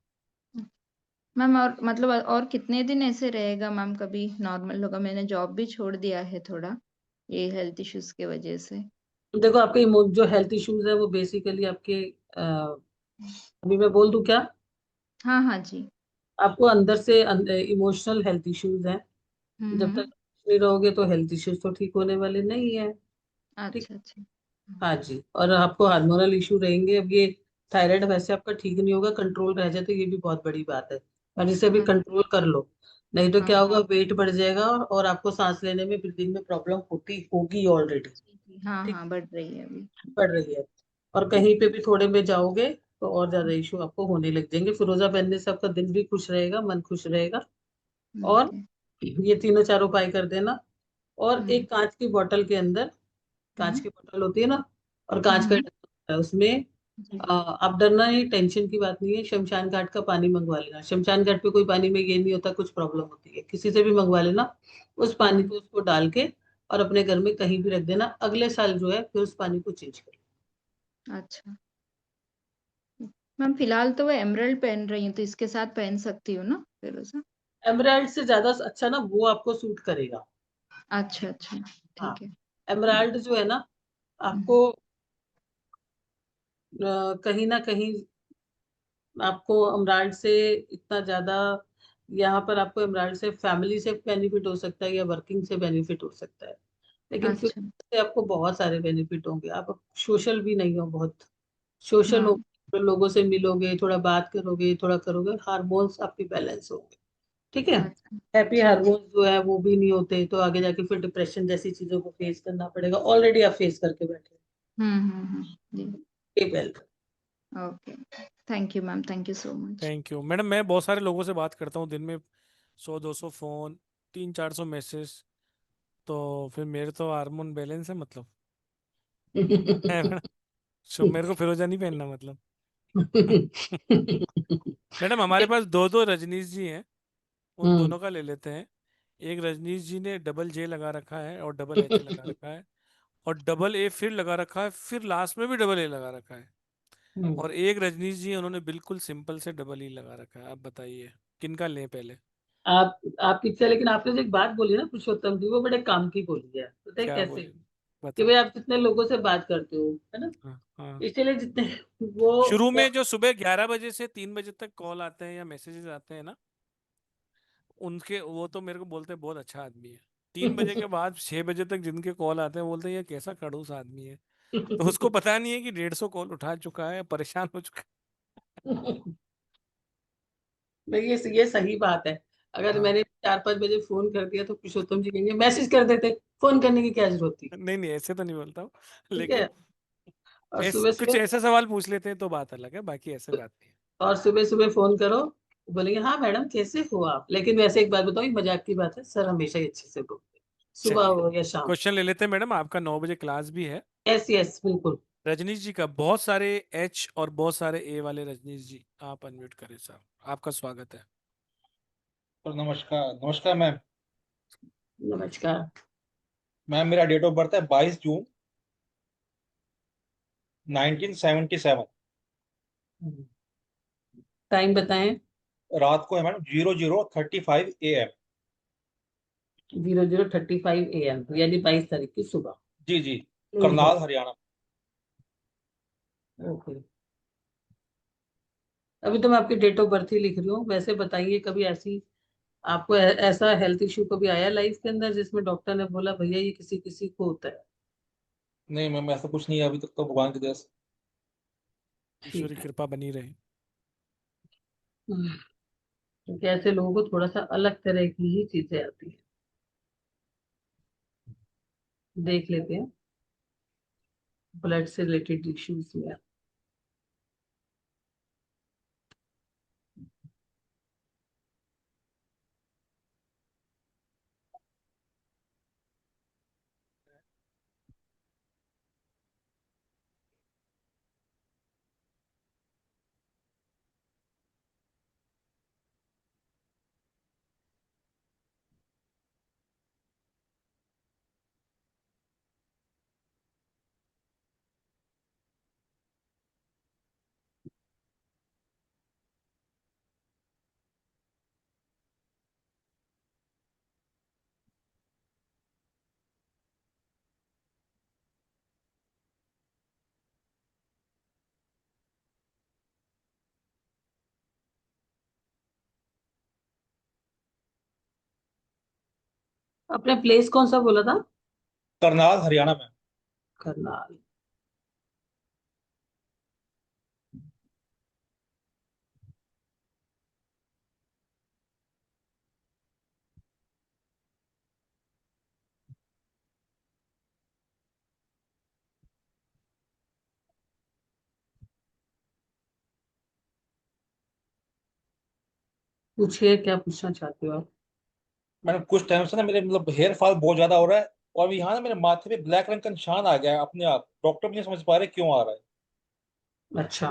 मैम, और मतलब और कितने दिन ऐसे रहेगा मैम? कभी नॉर्मल होगा? मैंने जॉब भी छोड़ दिया है थोड़ा, ये हेल्थ इश्यूज के वजह से। देखो आपके जो हेल्थ इश्यूज है वो बेसिकली आपके अभी मैं बोल दूं क्या, हाँ हाँ जी। आपको अंदर से इमोशनल हेल्थ इश्यूज हैं। जब तक हम्म। नहीं रहोगे तो हेल्थ इश्यूज तो ठीक होने वाले नहीं है, ठीक। अच्छा अच्छा। हाँ जी, और आपको हार्मोनल इशू रहेंगे। अब ये थायराइड वैसे आपका ठीक नहीं होगा, कंट्रोल रह जाए तो ये भी बहुत बड़ी बात है, और इसे भी कंट्रोल कर लो, नहीं तो हाँ क्या होगा, वेट बढ़ जाएगा और आपको सांस लेने में, ब्रीदिंग में प्रॉब्लम होती होगी ऑलरेडी, हाँ ठीक, हाँ, बढ़ रही है अभी। बढ़ रही है। और कहीं पे भी थोड़े में जाओगे तो और ज्यादा इशू आपको होने लग जाएंगे। फिरोजा पहनने से आपका दिल भी खुश रहेगा, मन खुश रहेगा। और ओके। ये तीनों चार उपाय कर देना। और एक कांच की बोतल के अंदर, कांच की बोतल होती है ना, और कांच का डब्बा होता है, उसमें जी। आप डरना नहीं, टेंशन की बात नहीं है, शमशान घाट का पानी मंगवा लेना। शमशान घाट पे कोई पानी में ये नहीं होता, कुछ प्रॉब्लम होती है, किसी से भी मंगवा लेना। उस पानी को उसको डाल के और अपने घर में कहीं भी रख देना। अगले साल जो है फिर उस पानी को चेंज कर। अच्छा मैम, फिलहाल तो वो एमरल्ड पहन रही हूँ, तो इसके साथ पहन सकती हूँ ना फिरोजा? एमराल्ड से ज्यादा अच्छा ना वो आपको सूट करेगा। अच्छा अच्छा, हाँ, ठीक है। एमराल्ड जो है ना, आपको कहीं ना कहीं आपको एमराल्ड से इतना ज्यादा, यहाँ पर आपको एमराल्ड से फैमिली से बेनिफिट हो सकता है या वर्किंग से बेनिफिट हो सकता है, लेकिन फिर अच्छा। से आपको बहुत सारे बेनिफिट होंगे। आप सोशल भी नहीं हो, बहुत सोशल हो, हाँ। तो लोगों से मिलोगे, थोड़ा बात करोगे, थोड़ा करोगे, हार्मोन्स आपके बैलेंस होंगे, ठीक है। अच्छा। हैप्पी ठीक। हार्मोन्स जो है वो भी नहीं होते, तो आगे जाके फिर डिप्रेशन जैसी चीजों को फेस करना पड़ेगा, ऑलरेडी आप फेस करके बैठे जी। Well. Okay. Thank you ma'am, thank you so much. Thank you madam. मैं बहुत सारे लोगों से बात करता हूँ दिन में, 100-200 फोन, 300-400 मैसेज, तो फिर मेरे तो हार्मोन बैलेंस है मतलब, है मैडम। सो मेरे को फिरोजा नहीं पहनना मतलब। मैडम हमारे पास दो दो रजनीश जी हैं, उन हम्म। दोनों का ले लेते हैं। एक रजनीश जी ने डबल जे लगा रखा है और डबल एच लगा रखा है, और डबल ए फिर लगा रखा है, फिर लास्ट में भी डबल ए लगा रखा है। हम्म। और एक रजनीश जी हैं, उन्होंने बिल्कुल सिंपल से डबल ई लगा रखा है। आप बताइए किनका लें पहले? आप पीछे, लेकिन आपने जो एक बात बोली ना पुरुषोत्तम की, वो बड़े काम की बोली है, पता है क्या कैसे? बोले? कि बताओ। भाई आप जितने लोगों से बात करते हो, है ना, हाँ हाँ। इसलिए जितने वो शुरू में जो सुबह 11 बजे से 3 बजे तक कॉल आते हैं या मैसेजेस आते हैं ना, उनके वो तो मेरे को बोलते हैं बहुत अच्छा आदमी है। 3 बजे के बाद 6 बजे तक जिनके कॉल आते हैं बोलते हैं ये कैसा खड़ूस आदमी है। तो उसको पता नहीं है कि 150 कॉल उठा चुका है, परेशान हो चुका नहीं, ये सही बात है। है। अगर हाँ। मैंने 4-5 बजे फोन कर दिया तो पुरुषोत्तम जी कहेंगे मैसेज कर देते, फोन करने की क्या जरूरत थी, नहीं नहीं, ऐसे तो नहीं बोलता हूँ, ठीक है। लेकिन और सुबह कुछ सुबह ऐसे सवाल पूछ लेते हैं तो बात अलग है, बाकी ऐसे बात नहीं है। और सुबह सुबह फोन करो, बोलेंगे हाँ मैडम कैसे हो आप। लेकिन वैसे एक बात बताओ, ये मजाक की बात है, सर हमेशा ही अच्छे से बोलते हैं, सुबह चलिए, हो या शाम। क्वेश्चन ले लेते हैं मैडम। आपका 9 बजे क्लास भी है। यस यस बिल्कुल। रजनीश जी का बहुत सारे एच और बहुत सारे ए वाले रजनीश जी, आप अनम्यूट करें सर, आपका स्वागत है। सर नमस्कार। नमस्कार मैम। नमस्कार। मैम मेरा डेट ऑफ बर्थ है 22 जून 1977। टाइम बताएं। रात को है मैडम 00:35 AM। 00:35 AM, यानी 22 तारीख की सुबह। जी जी, करनाल हरियाणा। ओके, अभी तो मैं आपकी डेट ऑफ बर्थ ही लिख रही हूँ। वैसे बताइए, कभी ऐसी आपको ऐसा हेल्थ इश्यू कभी आया लाइफ के अंदर जिसमें डॉक्टर ने बोला भैया ये किसी किसी को होता है? नहीं मैम, ऐसा कुछ नहीं है अभी तक तो, भगवान की दया से। ईश्वर की ठीक है। कृपा बनी रहे। क्योंकि ऐसे लोगों को थोड़ा सा अलग तरह की ही चीजें आती है। देख लेते हैं ब्लड से रिलेटेड इश्यूज में। आपने प्लेस कौन सा बोला था? करनाल हरियाणा में। करनाल। पूछिए, क्या पूछना चाहते हो आप? मैंने कुछ टाइम से ना मेरे मतलब हेयर फॉल बहुत ज्यादा हो रहा है, और यहाँ ना मेरे माथे पे ब्लैक रंग का निशान आ गया है अपने आप। डॉक्टर भी नहीं समझ पा रहे क्यों आ रहा अच्छा,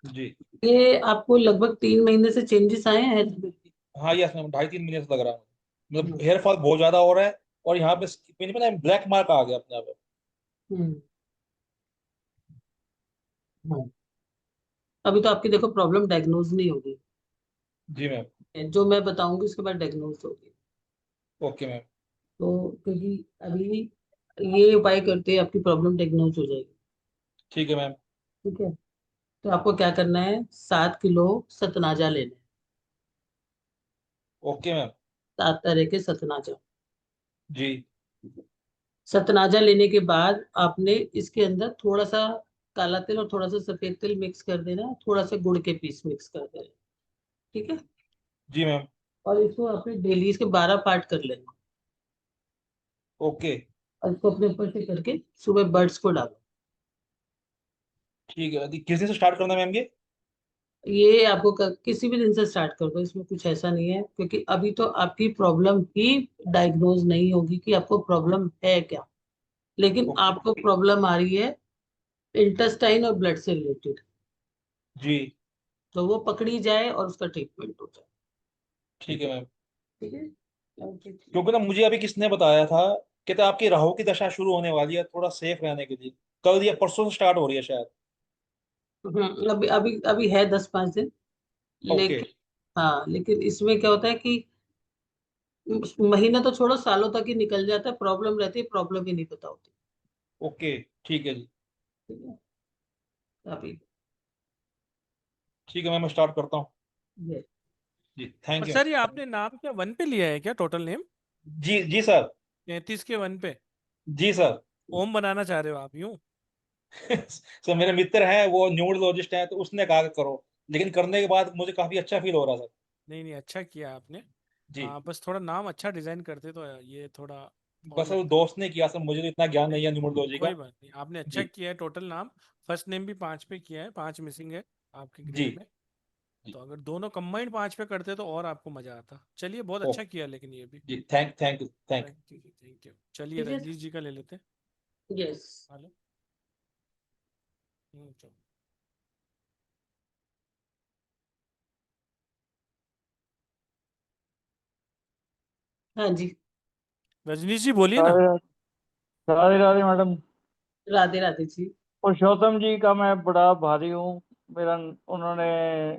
है। जी। ये आपको लगभग 3 महीने से चेंजेस आए हैं health में? हाँ यस मैम, 2.5-3 महीने से लग रहा है मुझे। मतलब हम्म। हेयर फॉल बहुत ज्यादा हो रहा है, और यहाँ पे स्किन पे ना ब्लैक मार्क आ गया अपने आप। हम्म। हाँ। अभी तो आपकी देखो प्रॉब्लम डायग्नोज नहीं होगी, जी मैम। जो मैं बताऊंगी उसके बाद डायग्नोज होगी। Okay ma'am. तो क्योंकि अभी ये उपाय करते हैं आपकी प्रॉब्लम डायग्नोज हो जाएगी। ठीक है मैम। ठीक है, तो आपको क्या करना है, 7 किलो सतनाजा लेना है। Okay ma'am. 7 तरह के सतनाजा। जी। सतनाजा लेने के बाद आपने इसके अंदर थोड़ा सा काला तिल और थोड़ा सा सफेद तिल मिक्स कर देना है, थोड़ा सा गुड़ के पीस मिक्स कर देना है। ठीक है, जी मैम। और इसको आपने डेली इसके 12 पार्ट कर लेना, ओके। और इसको अपने ऊपर से करके सुबह बर्ड्स को डालो। ठीक है, किस दिन से स्टार्ट करना है मैम ये? ये आपको किसी भी दिन से स्टार्ट कर दो, इसमें कुछ ऐसा नहीं है, क्योंकि अभी तो आपकी प्रॉब्लम ही डायग्नोज नहीं होगी कि आपको प्रॉब्लम है क्या। लेकिन ओके। आपको प्रॉब्लम आ रही है इंटेस्टाइन और ब्लड से रिलेटेड, जी। तो वो पकड़ी जाए और उसका ट्रीटमेंट हो जाए। ठीक है मैम। ठीक है, ओके। क्योंकि ना मुझे अभी किसने बताया था, कहते आपकी राहु की दशा शुरू होने वाली है, थोड़ा सेफ रहने के लिए। कल या परसों से स्टार्ट हो रही है शायद। अभी अभी अभी है 10-5 दिन। ओके। लेकिन हाँ, लेकिन इसमें क्या होता है कि महीना तो छोड़ो, सालों तक ही निकल जाता है, प्रॉब्लम रहती है, प्रॉब्लम ही नहीं पता होती। ओके। ठीक है जी। ठीक है, अभी ठीक है मैम, मैं स्टार्ट करता हूँ। ये जी और थैंक यू। सर ये आपने नाम क्या वन पे लिया है क्या, टोटल नेम जी जी सर। 33 के वन पे? जी सर। ओम बनाना चाह रहे हो आप यूं? सर मेरे मित्र हैं वो न्यूरोलॉजिस्ट हैं, तो उसने कहा कि करो, लेकिन करने के बाद मुझे काफी अच्छा फील हो रहा सर। नहीं नहीं, अच्छा किया आपने। जी। हाँ, बस थोड़ा नाम अच्छा डिजाइन करते तो ये थोड़ा और बस वो लगता। दोस्त ने किया सर, मुझे तो इतना ज्ञान नहीं नहीं है नहीं, न्यूरोलॉजी कोई का। बात नहीं, आपने अच्छा जी। किया है। टोटल नाम फर्स्ट नेम भी 5 पे किया है, 5 मिसिंग है आपके जी। ग्रेड में। जी। तो अगर दोनों कंबाइंड 5 पे करते तो और आपको मजा आता। चलिए, बहुत ओ। अच्छा किया लेकिन ये भी। जी thank you thank thank you thank you. चलिए ठीक है। रजनीश जी का ले लेते हैं। यस। हेलो। चलो। हाँ जी। रजनीश जी बोलिए ना। राधे राधे राधे मैडम। राधे राधे जी। पुरुषोत्तम जी का मैं बड़ा भारी हूँ। मेरा उन्होंने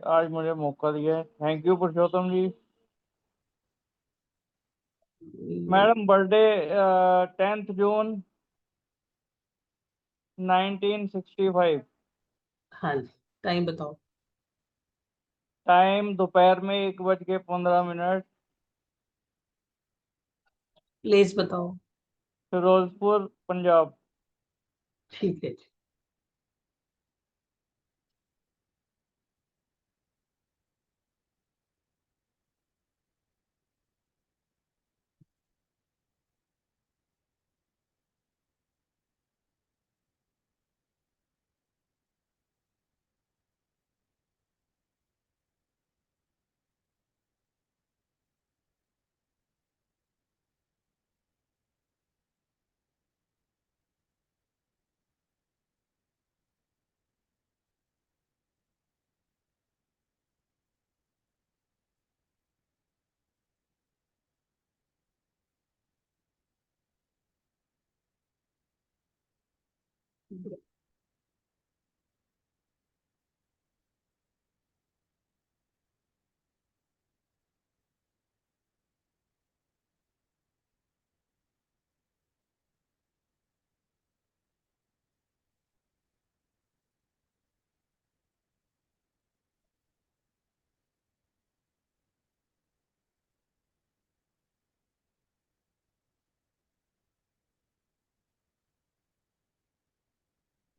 आज मुझे मौका दिया है। Thank you Purushottam ji. Madam birthday 10th June 1965। हाँ जी, टाइम बताओ। टाइम दोपहर में 1:15। प्लेस बताओ। फिरोजपुर पंजाब। ठीक है जी।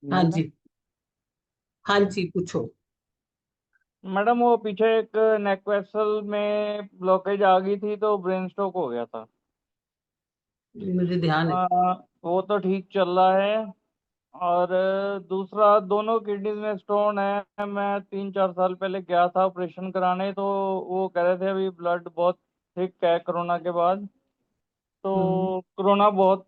हाँ मैडम जी, हाँ जी, पूछो। मैडम वो पीछे एक नेक वेसल में ब्लॉकेज आ गई थी तो ब्रेन स्ट्रोक हो गया था। मुझे ध्यान है। वो तो ठीक चल रहा है। और दूसरा दोनों किडनीज में स्टोन है। मैं 3-4 साल पहले गया था ऑपरेशन कराने, तो वो कह रहे थे अभी ब्लड बहुत थिक है कोरोना के बाद। हम्म, तो कोरोना बहुत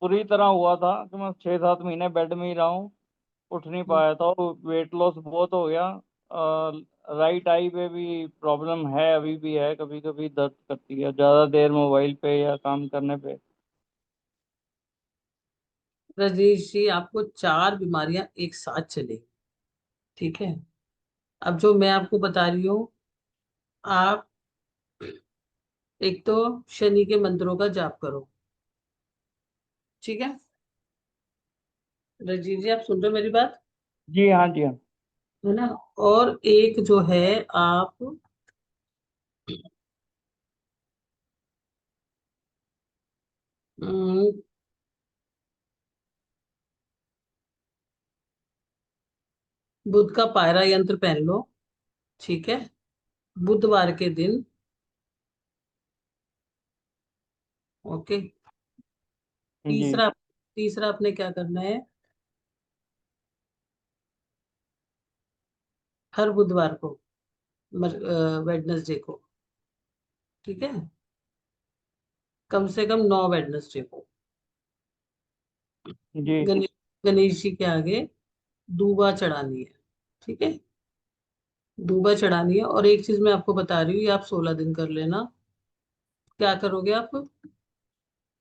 बुरी तरह हुआ था कि मैं 6-7 महीने बेड में ही रहा हूँ, उठ नहीं पाया था। वेट लॉस बहुत हो गया। राइट आई पे भी प्रॉब्लम है, अभी भी है, कभी कभी दर्द करती है ज़्यादा देर मोबाइल पे या काम करने पे। रजनीश जी, आपको 4 बीमारियां एक साथ चलेगी। ठीक है। अब जो मैं आपको बता रही हूँ, आप एक तो शनि के मंत्रों का जाप करो। ठीक है। रजनीश जी, आप सुन रहे हो मेरी बात? जी हाँ, जी हाँ। है ना? और एक जो है, आप अम, बुध का पायरा यंत्र पहन लो। ठीक है। बुधवार के दिन। ओके। जी तीसरा तीसरा आपने क्या करना है, हर बुधवार को, वेडनेसडे को। ठीक है। कम से कम 9 वेडनेसडे को जी गणेश गणेश जी के आगे दूबा चढ़ानी है। ठीक है। दूबा चढ़ानी है। और एक चीज मैं आपको बता रही हूँ, ये आप 16 दिन कर लेना। क्या करोगे आप,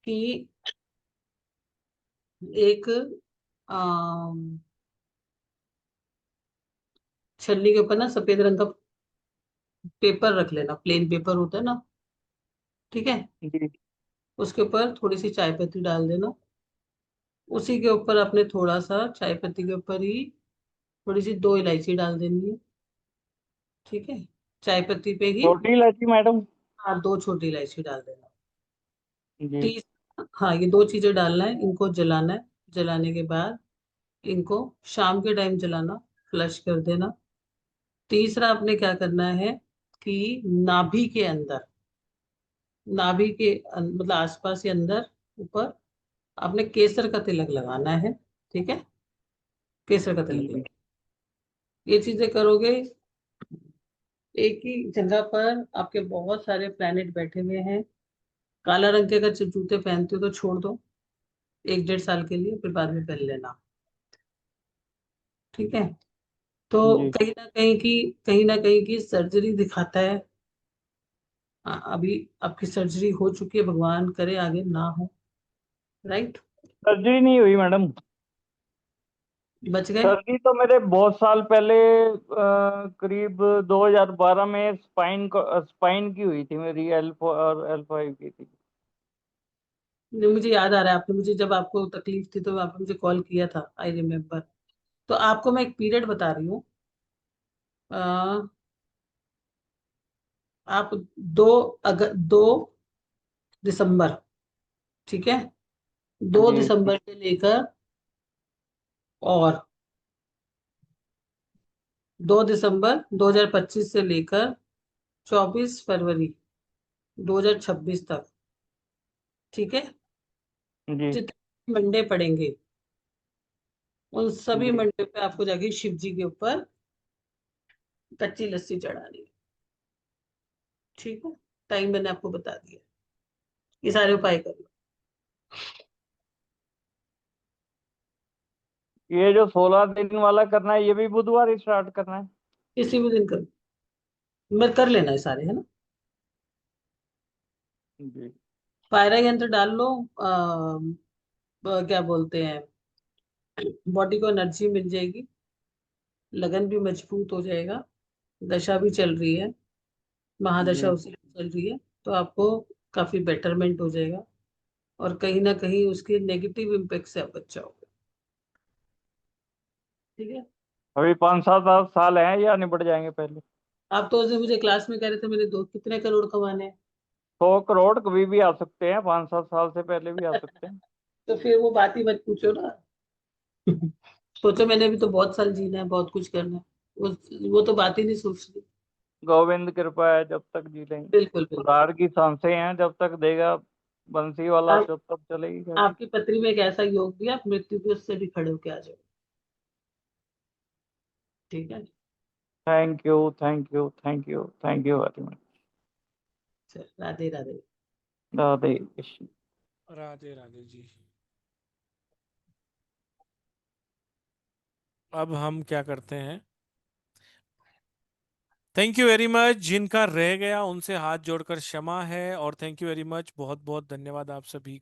कि एक अम, छन्नी के ऊपर ना सफेद रंग का पेपर रख लेना, प्लेन पेपर होता है ना। ठीक है। जी उसके ऊपर थोड़ी सी चाय पत्ती डाल देना। उसी के ऊपर आपने थोड़ा सा चाय पत्ती के ऊपर ही थोड़ी सी 2 इलायची डाल देनी है। ठीक है। चाय पत्ती पे ही। छोटी इलायची मैडम। हाँ, 2 छोटी इलायची डाल देना। जी तीस हाँ, ये 2 चीजें डालना है, इनको जलाना है। जलाने के बाद इनको शाम के टाइम जलाना, फ्लश कर देना। तीसरा आपने क्या करना है, कि नाभि के अंदर, नाभि के मतलब आसपास के अंदर, ऊपर आपने केसर का तिलक लगाना है। ठीक है। केसर का तिलक जी लगा, ये चीजें करोगे, एक ही जगह पर आपके बहुत सारे प्लैनेट बैठे हुए हैं। काला रंग के अगर जूते पहनते हो तो छोड़ दो 1-1.5 साल के लिए, फिर बाद में पहन लेना। ठीक है। तो जी। कहीं ना कहीं की सर्जरी दिखाता है। अभी आपकी सर्जरी हो चुकी है, भगवान करे आगे ना हो। राइट। सर्जरी नहीं हुई मैडम। बच गए? सर्दी तो मेरे बहुत साल पहले करीब 2012 में स्पाइन की हुई थी मेरी, L4 और L5 की थी। नहीं, मुझे याद आ रहा है, आपने मुझे जब आपको तकलीफ थी तो आपने मुझे कॉल किया था, आई रिमेम्बर। तो आपको मैं एक पीरियड बता रही हूँ। अ, आप 2 दिसंबर, ठीक है, 2 जी दिसंबर से लेकर और 2 दिसंबर 2025 से लेकर 24 फरवरी 2026 तक, ठीक है, जी जितने मंडे पड़ेंगे उन सभी जी। मंडे पे आपको जाके शिव जी के ऊपर कच्ची लस्सी चढ़ानी है, ठीक है। टाइम मैंने आपको बता दिया, ये सारे उपाय कर लो। ये जो 16 दिन वाला करना है, ये भी बुधवार ही स्टार्ट करना है? किसी भी दिन कर, मैं कर लेना है सारे, है ना। जी पायरा यंत्र डाल लो। क्या बोलते हैं, बॉडी को एनर्जी मिल जाएगी, लगन भी मजबूत हो जाएगा। दशा भी चल रही है, महादशा जी। उसी में चल रही है, तो आपको काफी बेटरमेंट हो जाएगा और कहीं ना कहीं उसके नेगेटिव इम्पेक्ट से आप बच जाओगे, ठीक है। अभी 5-7 साल हैं या निपट जाएंगे पहले? आप तो उस दिन मुझे क्लास में कह रहे थे मेरे दो कितने करोड़ कमाने हैं। 100 करोड़ कभी भी आ सकते हैं, 5-7 साल से पहले भी आ सकते हैं। तो फिर वो बात ही मत पूछो ना। सोचो मैंने भी तो बहुत साल जीना है, बहुत कुछ करना है, वो तो बात ही नहीं सोच रही। गोविंद कृपा है, जब तक जी लेंगे। बिल्कुल बिल्कुल। उधार की सांसें हैं, जब तक देगा बंसी वाला आप, तब तक चलेगी गाड़ी। आपकी पत्री में एक ऐसा योग भी, आप मृत्यु के उससे भी खड़े होके आ जाओ, ठीक है। Thank you, thank you, thank you, thank you very much. चल, राधे राधे। राधे कृष्ण। राधे राधे जी। अब हम क्या करते हैं, थैंक यू वेरी मच। जिनका रह गया उनसे हाथ जोड़कर क्षमा है, और थैंक यू वेरी मच, बहुत बहुत धन्यवाद आप सभी